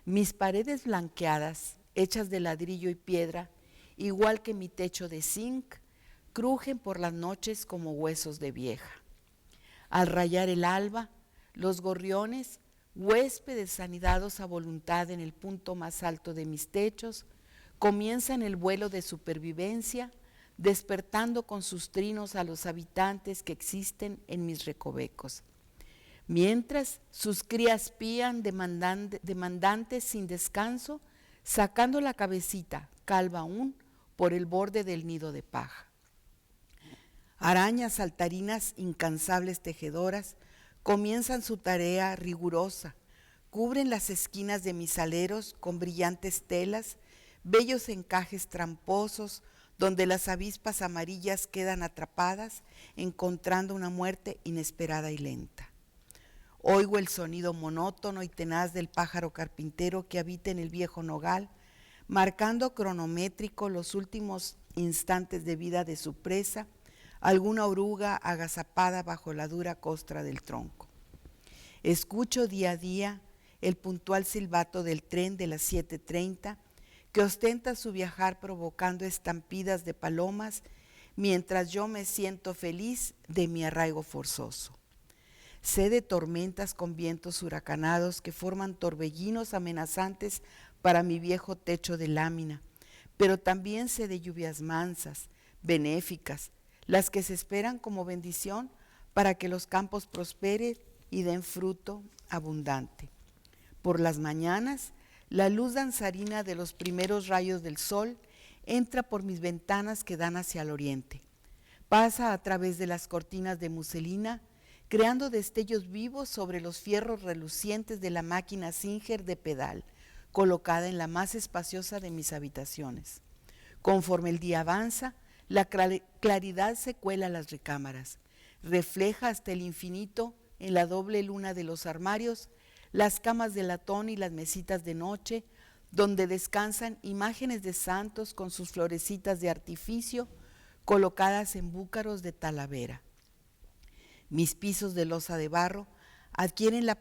Speaker 3: Mis paredes blanqueadas, hechas de ladrillo y piedra, igual que mi techo de zinc, crujen por las noches como huesos de vieja. Al rayar el alba, los gorriones, huéspedes anidados a voluntad en el punto más alto de mis techos, comienzan el vuelo de supervivencia, despertando con sus trinos a los habitantes que existen en mis recovecos. Mientras sus crías pían demandantes sin descanso, sacando la cabecita, calva aún, por el borde del nido de paja. Arañas saltarinas, incansables tejedoras, comienzan su tarea rigurosa, cubren las esquinas de mis aleros con brillantes telas, bellos encajes tramposos, donde las avispas amarillas quedan atrapadas, encontrando una muerte inesperada y lenta. Oigo el sonido monótono y tenaz del pájaro carpintero que habita en el viejo nogal, marcando cronométrico los últimos instantes de vida de su presa, alguna oruga agazapada bajo la dura costra del tronco. Escucho día a día el puntual silbato del tren de las 7:30 que ostenta su viajar provocando estampidas de palomas mientras yo me siento feliz de mi arraigo forzoso. Sé de tormentas con vientos huracanados que forman torbellinos amenazantes para mi viejo techo de lámina, pero también sé de lluvias mansas, benéficas, las que se esperan como bendición para que los campos prosperen y den fruto abundante. Por las mañanas, La luz danzarina de los primeros rayos del sol entra por mis ventanas que dan hacia el oriente. Pasa a través de las cortinas de muselina, creando destellos vivos sobre los fierros relucientes de la máquina Singer de pedal, colocada en la más espaciosa de mis habitaciones. Conforme el día avanza, la claridad se cuela a las recámaras, refleja hasta el infinito en la doble luna de los armarios, las camas de latón y las mesitas de noche, donde descansan imágenes de santos con sus florecitas de artificio colocadas en búcaros de talavera. Mis pisos de losa de barro adquieren la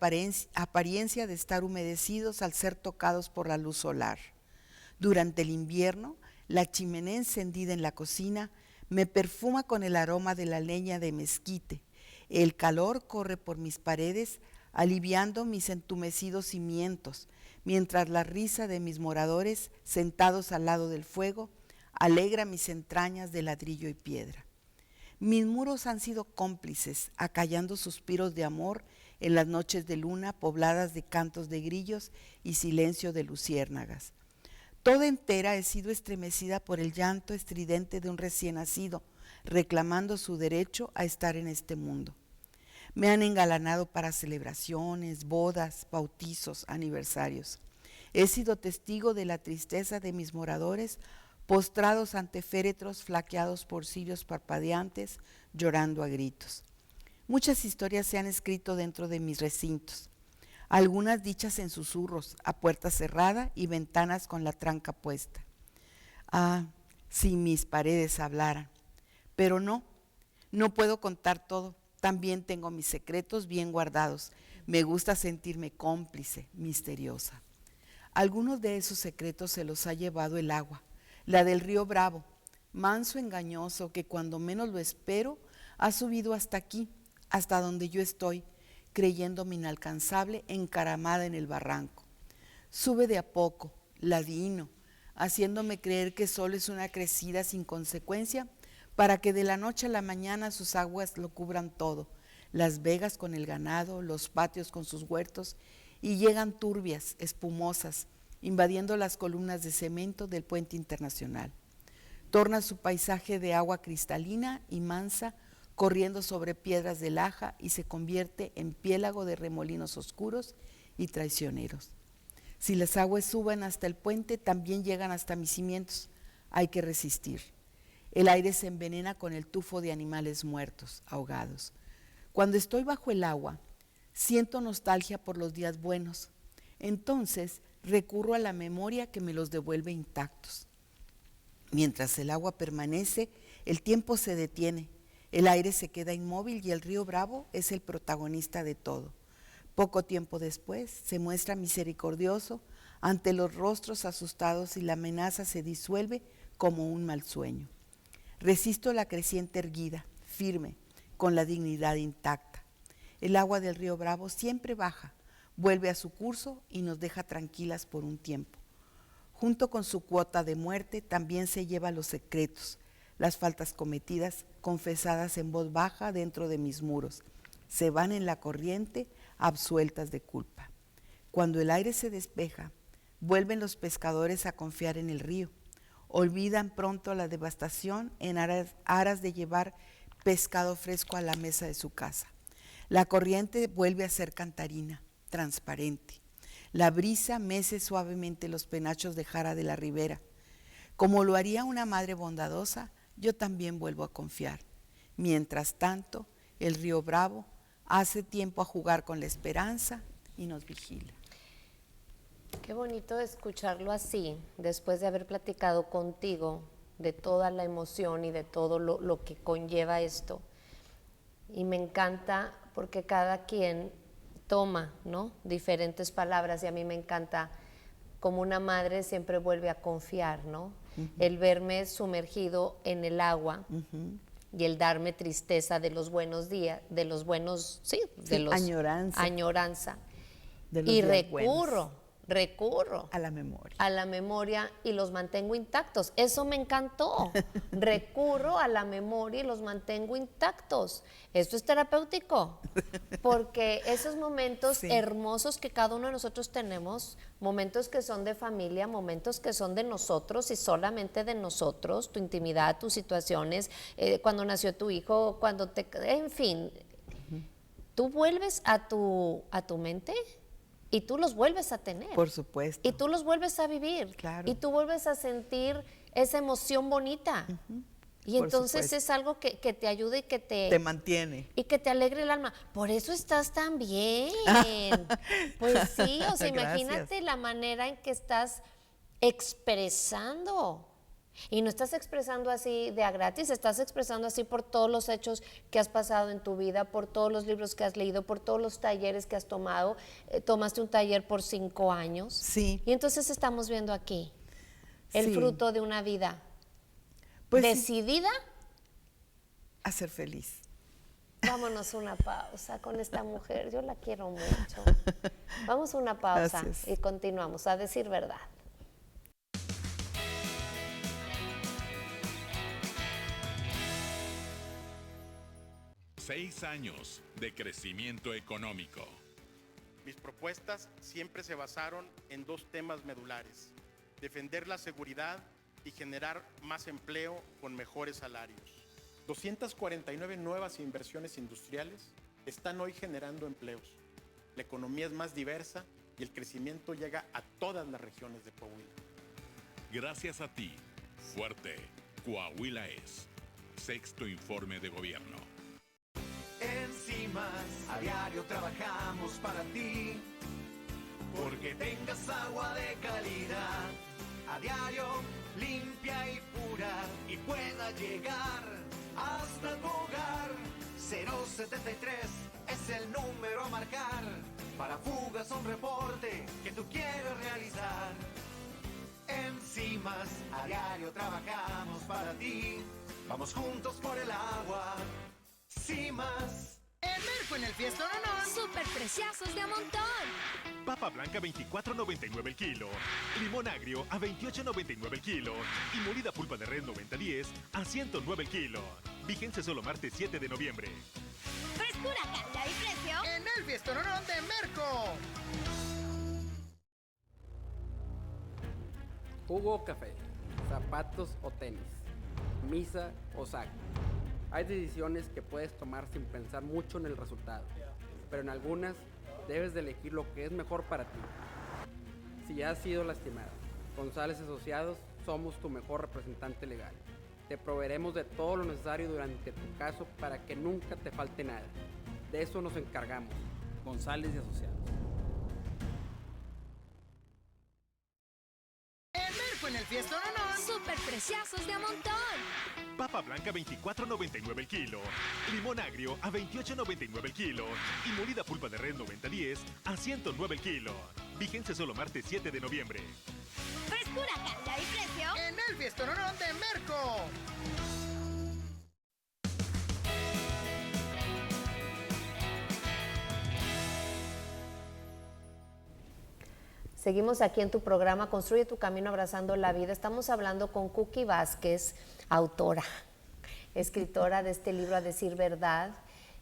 Speaker 3: apariencia de estar humedecidos al ser tocados por la luz solar. Durante el invierno, la chimenea encendida en la cocina me perfuma con el aroma de la leña de mezquite. El calor corre por mis paredes, aliviando mis entumecidos cimientos, mientras la risa de mis moradores, sentados al lado del fuego, alegra mis entrañas de ladrillo y piedra. Mis muros han sido cómplices, acallando suspiros de amor en las noches de luna pobladas de cantos de grillos y silencio de luciérnagas. Toda entera he sido estremecida por el llanto estridente de un recién nacido, reclamando su derecho a estar en este mundo. Me han engalanado para celebraciones, bodas, bautizos, aniversarios. He sido testigo de la tristeza de mis moradores, postrados ante féretros flaqueados por cirios parpadeantes, llorando a gritos. Muchas historias se han escrito dentro de mis recintos, algunas dichas en susurros, a puerta cerrada y ventanas con la tranca puesta. Ah, si mis paredes hablaran. Pero no puedo contar todo. También tengo mis secretos bien guardados. Me gusta sentirme cómplice, misteriosa. Algunos de esos secretos se los ha llevado el agua, la del río Bravo, manso engañoso que cuando menos lo espero ha subido hasta aquí, hasta donde yo estoy, creyéndome inalcanzable, encaramada en el barranco. Sube de a poco, ladino, haciéndome creer que solo es una crecida sin consecuencia, para que de la noche a la mañana sus aguas lo cubran todo, las vegas con el ganado, los patios con sus huertos, y llegan turbias, espumosas, invadiendo las columnas de cemento del puente internacional. Torna su paisaje de agua cristalina y mansa, corriendo sobre piedras de laja, y se convierte en piélago de remolinos oscuros y traicioneros. Si las aguas suben hasta el puente, también llegan hasta mis cimientos. Hay que resistir. El aire se envenena con el tufo de animales muertos, ahogados. Cuando estoy bajo el agua, siento nostalgia por los días buenos. Entonces recurro a la memoria que me los devuelve intactos. Mientras el agua permanece, el tiempo se detiene, el aire se queda inmóvil y el río Bravo es el protagonista de todo. Poco tiempo después se muestra misericordioso ante los rostros asustados y la amenaza se disuelve como un mal sueño. Resisto la creciente erguida, firme, con la dignidad intacta. El agua del río Bravo siempre baja, vuelve a su curso y nos deja tranquilas por un tiempo. Junto con su cuota de muerte también se lleva los secretos, las faltas cometidas, confesadas en voz baja dentro de mis muros. Se van en la corriente, absueltas de culpa. Cuando el aire se despeja, vuelven los pescadores a confiar en el río. Olvidan pronto la devastación en aras de llevar pescado fresco a la mesa de su casa. La corriente vuelve a ser cantarina, transparente. La brisa mece suavemente los penachos de jara de la ribera. Como lo haría una madre bondadosa, yo también vuelvo a confiar. Mientras tanto, el río Bravo hace tiempo a jugar con la esperanza y nos vigila.
Speaker 2: Qué bonito escucharlo así, después de haber platicado contigo de toda la emoción y de todo lo que conlleva esto. Y me encanta porque cada quien toma, ¿no?, diferentes palabras, y a mí me encanta como una madre siempre vuelve a confiar, ¿no? El verme sumergido en el agua y el darme tristeza de los buenos días, de los buenos, de los
Speaker 3: añoranza.
Speaker 2: Añoranza.
Speaker 3: De los
Speaker 2: y
Speaker 3: días
Speaker 2: recurro recurro
Speaker 3: a la memoria.
Speaker 2: A la memoria y los mantengo intactos. Eso me encantó. Recurro a la memoria y los mantengo intactos. Esto es terapéutico, porque esos momentos hermosos que cada uno de nosotros tenemos, momentos que son de familia, momentos que son de nosotros y solamente de nosotros, tu intimidad, tus situaciones, cuando nació tu hijo, en fin, tú vuelves a tu mente y tú los vuelves a tener.
Speaker 3: Por supuesto.
Speaker 2: Y tú los vuelves a vivir.
Speaker 3: Claro.
Speaker 2: Y tú vuelves a sentir esa emoción bonita. Y entonces es algo que te ayuda y que
Speaker 3: te mantiene.
Speaker 2: Y que te alegre el alma. Por eso estás tan bien. Pues sí, o sea, imagínate la manera en que estás expresando. Y no estás expresando así de a gratis, estás expresando así por todos los hechos que has pasado en tu vida, por todos los libros que has leído, por todos los talleres que has tomado. Tomaste un taller por 5 años.
Speaker 3: Sí.
Speaker 2: Y entonces estamos viendo aquí el fruto de una vida decidida
Speaker 3: a ser feliz.
Speaker 2: Vámonos a una pausa con esta mujer, yo la quiero mucho. Vamos a una pausa. Gracias. Y continuamos a decir verdad.
Speaker 20: Seis años de crecimiento económico.
Speaker 21: Mis propuestas siempre se basaron en 2 temas medulares: defender la seguridad y generar más empleo con mejores salarios. 249 nuevas inversiones industriales están hoy generando empleos. La economía es más diversa y el crecimiento llega a todas las regiones de Coahuila.
Speaker 20: Gracias a ti, fuerte, Coahuila es. Sexto informe de gobierno.
Speaker 22: En CIMAS a diario trabajamos para ti, porque tengas agua de calidad, a diario limpia y pura, y pueda llegar hasta tu hogar. 073 es el número a marcar, para fugas un reporte que tú quieres realizar. En CIMAS a diario trabajamos para ti, vamos juntos por el agua. CIMAS.
Speaker 12: En Merco en el Fiestón Onón.
Speaker 6: Súper preciazos de a montón.
Speaker 13: Papa blanca 24.99 el kilo. Limón agrio a 28.99 el kilo. Y molida pulpa de res 90-10 a 109 el kilo. Vigencia solo martes 7 de noviembre.
Speaker 6: Frescura, calidad y precio.
Speaker 12: En el Fiestón Onón de Merco.
Speaker 23: Jugo o café, zapatos o tenis, misa o saco. Hay decisiones que puedes tomar sin pensar mucho en el resultado, pero en algunas debes de elegir lo que es mejor para ti. Si has sido lastimado, González Asociados somos tu mejor representante legal. Te proveeremos de todo lo necesario durante tu caso para que nunca te falte nada. De eso nos encargamos. González y Asociados.
Speaker 12: En el Fiestón Onón.
Speaker 6: Súper preciazos de a montón.
Speaker 13: Papa blanca 24.99 el kilo. Limón agrio a 28.99 el kilo. Y molida pulpa de res 90-10 a 109 el kilo. Vigencia solo martes 7 de noviembre.
Speaker 6: Frescura, calidad y precio.
Speaker 12: En el Fiestón Onón de Merco.
Speaker 2: Seguimos aquí en tu programa Construye tu Camino Abrazando la Vida. Estamos hablando con Cookie Vázquez, autora, escritora de este libro A Decir Verdad.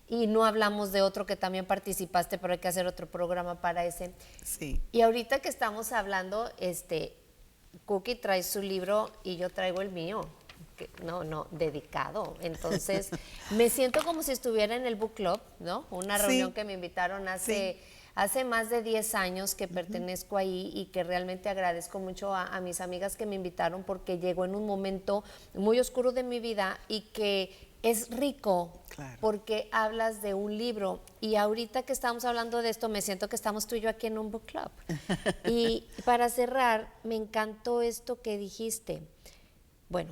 Speaker 2: Y no hablamos de otro que también participaste, pero hay que hacer otro programa para ese.
Speaker 3: Sí.
Speaker 2: Y ahorita que estamos hablando, Cookie trae su libro y yo traigo el mío. Dedicado. Entonces, me siento como si estuviera en el book club, ¿no? Una reunión que me invitaron hace más de 10 años que pertenezco ahí y que realmente agradezco mucho a mis amigas que me invitaron porque llegó en un momento muy oscuro de mi vida y que es rico porque hablas de un libro y ahorita que estamos hablando de esto me siento que estamos tú y yo aquí en un book club. Y para cerrar, me encantó esto que dijiste,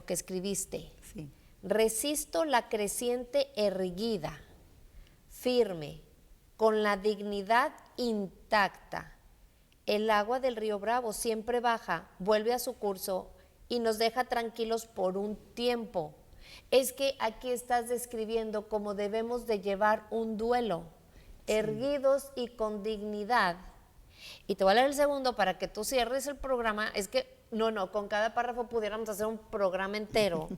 Speaker 2: que escribiste.
Speaker 3: Sí.
Speaker 2: Resisto la creciente erguida, firme, con la dignidad intacta. El agua del río Bravo siempre baja, vuelve a su curso y nos deja tranquilos por un tiempo. Es que aquí estás describiendo cómo debemos de llevar un duelo, erguidos y con dignidad. Y te voy a leer el segundo para que tú cierres el programa. Es que, no, con cada párrafo pudiéramos hacer un programa entero,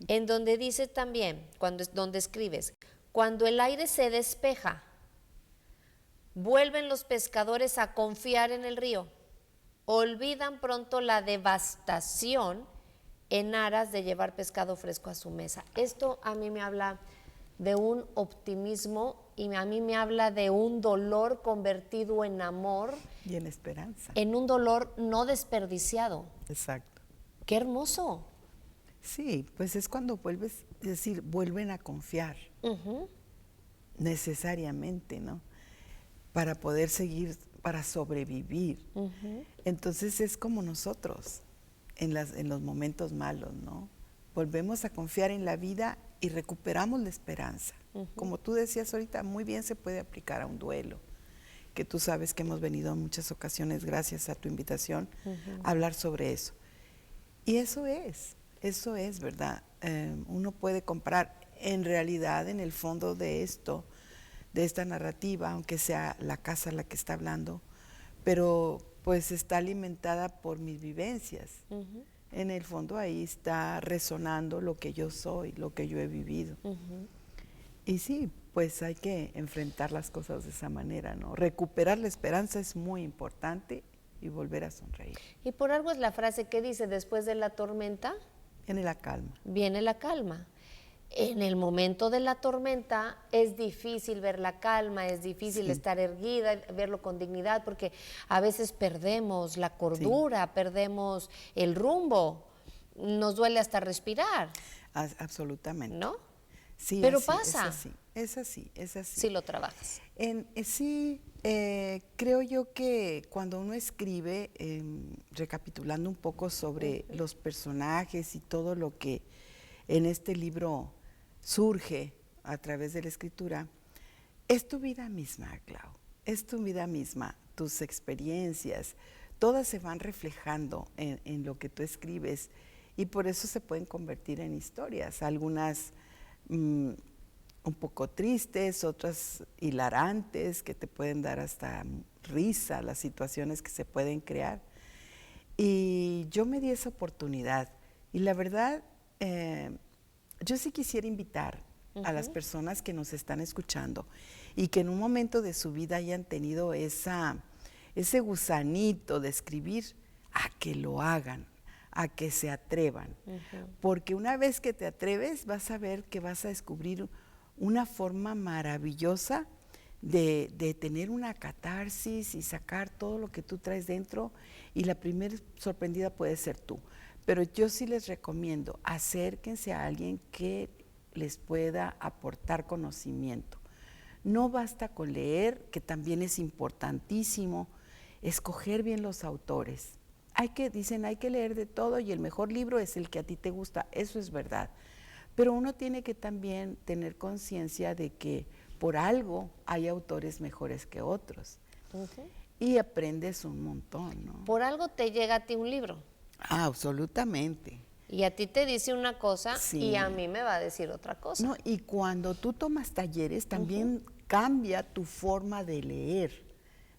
Speaker 2: en donde dice también, donde escribes, cuando el aire se despeja, vuelven los pescadores a confiar en el río, olvidan pronto la devastación en aras de llevar pescado fresco a su mesa. Esto a mí me habla de un optimismo y a mí me habla de un dolor convertido en amor.
Speaker 3: Y en esperanza.
Speaker 2: En un dolor no desperdiciado.
Speaker 3: Exacto.
Speaker 2: ¡Qué hermoso!
Speaker 3: Sí, pues es cuando vuelves, es decir, vuelven a confiar. Necesariamente, ¿no? Para poder seguir, para sobrevivir. Entonces es como nosotros en los momentos malos, ¿no? Volvemos a confiar en la vida y recuperamos la esperanza. Como tú decías ahorita, muy bien se puede aplicar a un duelo, que tú sabes que hemos venido en muchas ocasiones, gracias a tu invitación, a hablar sobre eso. Y eso es, ¿verdad? Uno puede comprar, en realidad, en el fondo de esto, de esta narrativa, aunque sea la casa la que está hablando, pero pues está alimentada por mis vivencias. En el fondo ahí está resonando lo que yo soy, lo que yo he vivido. Y sí, pues hay que enfrentar las cosas de esa manera, ¿no? Recuperar la esperanza es muy importante y volver a sonreír.
Speaker 2: Y por algo es la frase que dice, después de la tormenta,
Speaker 3: viene la calma.
Speaker 2: Viene la calma. En el momento de la tormenta es difícil ver la calma, es difícil estar erguida, verlo con dignidad, porque a veces perdemos la cordura, perdemos el rumbo, nos duele hasta respirar.
Speaker 3: Absolutamente.
Speaker 2: ¿No?
Speaker 3: Sí,
Speaker 2: pero
Speaker 3: así,
Speaker 2: pasa.
Speaker 3: Es así.
Speaker 2: Sí lo trabajas.
Speaker 3: Creo yo que cuando uno escribe, recapitulando un poco sobre los personajes y todo lo que en este libro surge a través de la escritura, es tu vida misma, Clau, es tu vida misma, tus experiencias, todas se van reflejando en lo que tú escribes y por eso se pueden convertir en historias, algunas un poco tristes, otras hilarantes, que te pueden dar hasta risa, las situaciones que se pueden crear. Y yo me di esa oportunidad y la verdad, yo sí quisiera invitar a las personas que nos están escuchando y que en un momento de su vida hayan tenido ese gusanito de escribir, a que lo hagan, a que se atrevan. Porque una vez que te atreves, vas a ver que vas a descubrir una forma maravillosa de tener una catarsis y sacar todo lo que tú traes dentro, y la primera sorprendida puede ser tú. Pero yo sí les recomiendo, acérquense a alguien que les pueda aportar conocimiento. No basta con leer, que también es importantísimo, escoger bien los autores. Dicen, hay que leer de todo y el mejor libro es el que a ti te gusta, eso es verdad. Pero uno tiene que también tener conciencia de que por algo hay autores mejores que otros. Y aprendes un montón, ¿no?
Speaker 2: Por algo te llega a ti un libro.
Speaker 3: Absolutamente.
Speaker 2: Y a ti te dice una cosa y a mí me va a decir otra cosa.
Speaker 3: No, y cuando tú tomas talleres también cambia tu forma de leer,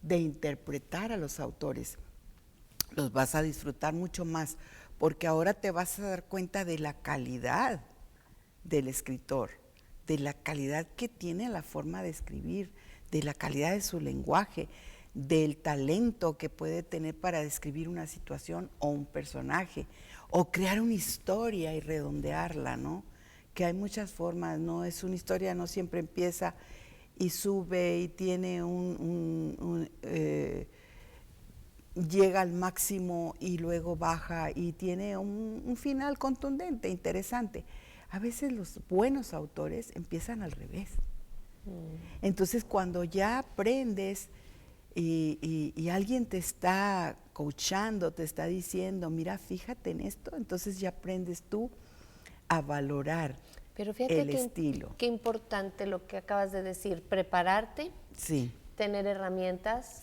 Speaker 3: de interpretar a los autores. Los vas a disfrutar mucho más, porque ahora te vas a dar cuenta de la calidad del escritor, de la calidad que tiene la forma de escribir, de la calidad de su lenguaje, del talento que puede tener para describir una situación o un personaje, o crear una historia y redondearla, ¿no? Que hay muchas formas, ¿no? Es una historia, no siempre empieza y sube y tiene llega al máximo y luego baja y tiene un final contundente, interesante. A veces los buenos autores empiezan al revés. Entonces, cuando ya aprendes y alguien te está coachando, te está diciendo, mira, fíjate en esto, entonces ya aprendes tú a valorar el estilo.
Speaker 2: Qué importante lo que acabas de decir, prepararte, tener herramientas,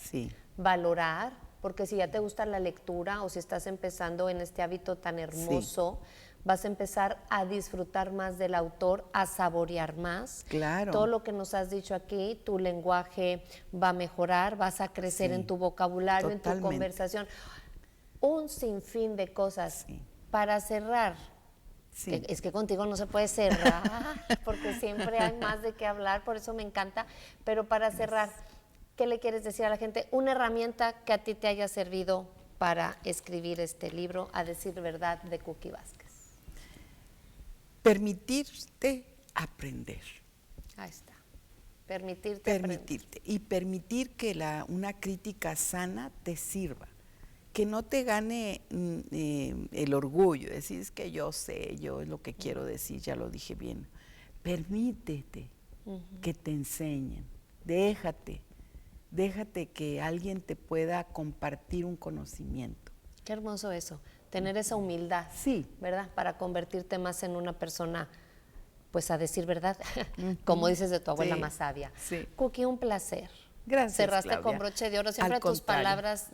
Speaker 2: valorar, porque si ya te gusta la lectura o si estás empezando en este hábito tan hermoso, vas a empezar a disfrutar más del autor, a saborear más.
Speaker 3: Claro.
Speaker 2: Todo lo que nos has dicho aquí, tu lenguaje va a mejorar, vas a crecer en tu vocabulario, en tu conversación. Un sinfín de cosas. Para cerrar, es que contigo no se puede cerrar, porque siempre hay más de qué hablar, por eso me encanta, pero para cerrar, ¿qué le quieres decir a la gente? Una herramienta que a ti te haya servido para escribir este libro, A Decir Verdad, de Cookie Vázquez.
Speaker 3: Permitirte aprender.
Speaker 2: Ahí está. Permitirte aprender.
Speaker 3: Y permitir que una crítica sana te sirva. Que no te gane el orgullo, decir es que yo sé, yo es lo que quiero decir, ya lo dije bien. Permítete que te enseñen, déjate que alguien te pueda compartir un conocimiento.
Speaker 2: Qué hermoso eso, tener esa humildad, ¿verdad? Para convertirte más en una persona, pues a decir verdad, como dices de tu abuela más sabia. Cookie, un placer.
Speaker 3: Gracias,
Speaker 2: cerraste
Speaker 3: Claudia.
Speaker 2: con broche de oro. Siempre tus palabras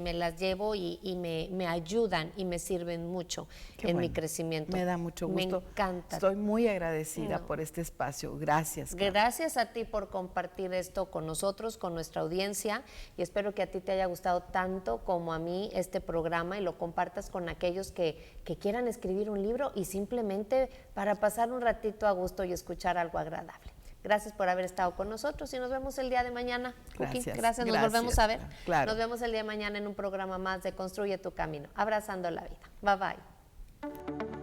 Speaker 2: me las llevo y me ayudan y me sirven mucho en mi crecimiento.
Speaker 3: Me da mucho gusto.
Speaker 2: Me encanta.
Speaker 3: Estoy muy agradecida por este espacio. Gracias, Claudia.
Speaker 2: Gracias a ti por compartir esto con nosotros, con nuestra audiencia, y espero que a ti te haya gustado tanto como a mí este programa y lo compartas con aquellos que quieran escribir un libro y simplemente para pasar un ratito a gusto y escuchar algo agradable. Gracias por haber estado con nosotros y nos vemos el día de mañana. Gracias. Nos volvemos a ver. Claro. Nos vemos el día de mañana en un programa más de Construye tu Camino, abrazando la vida. Bye bye.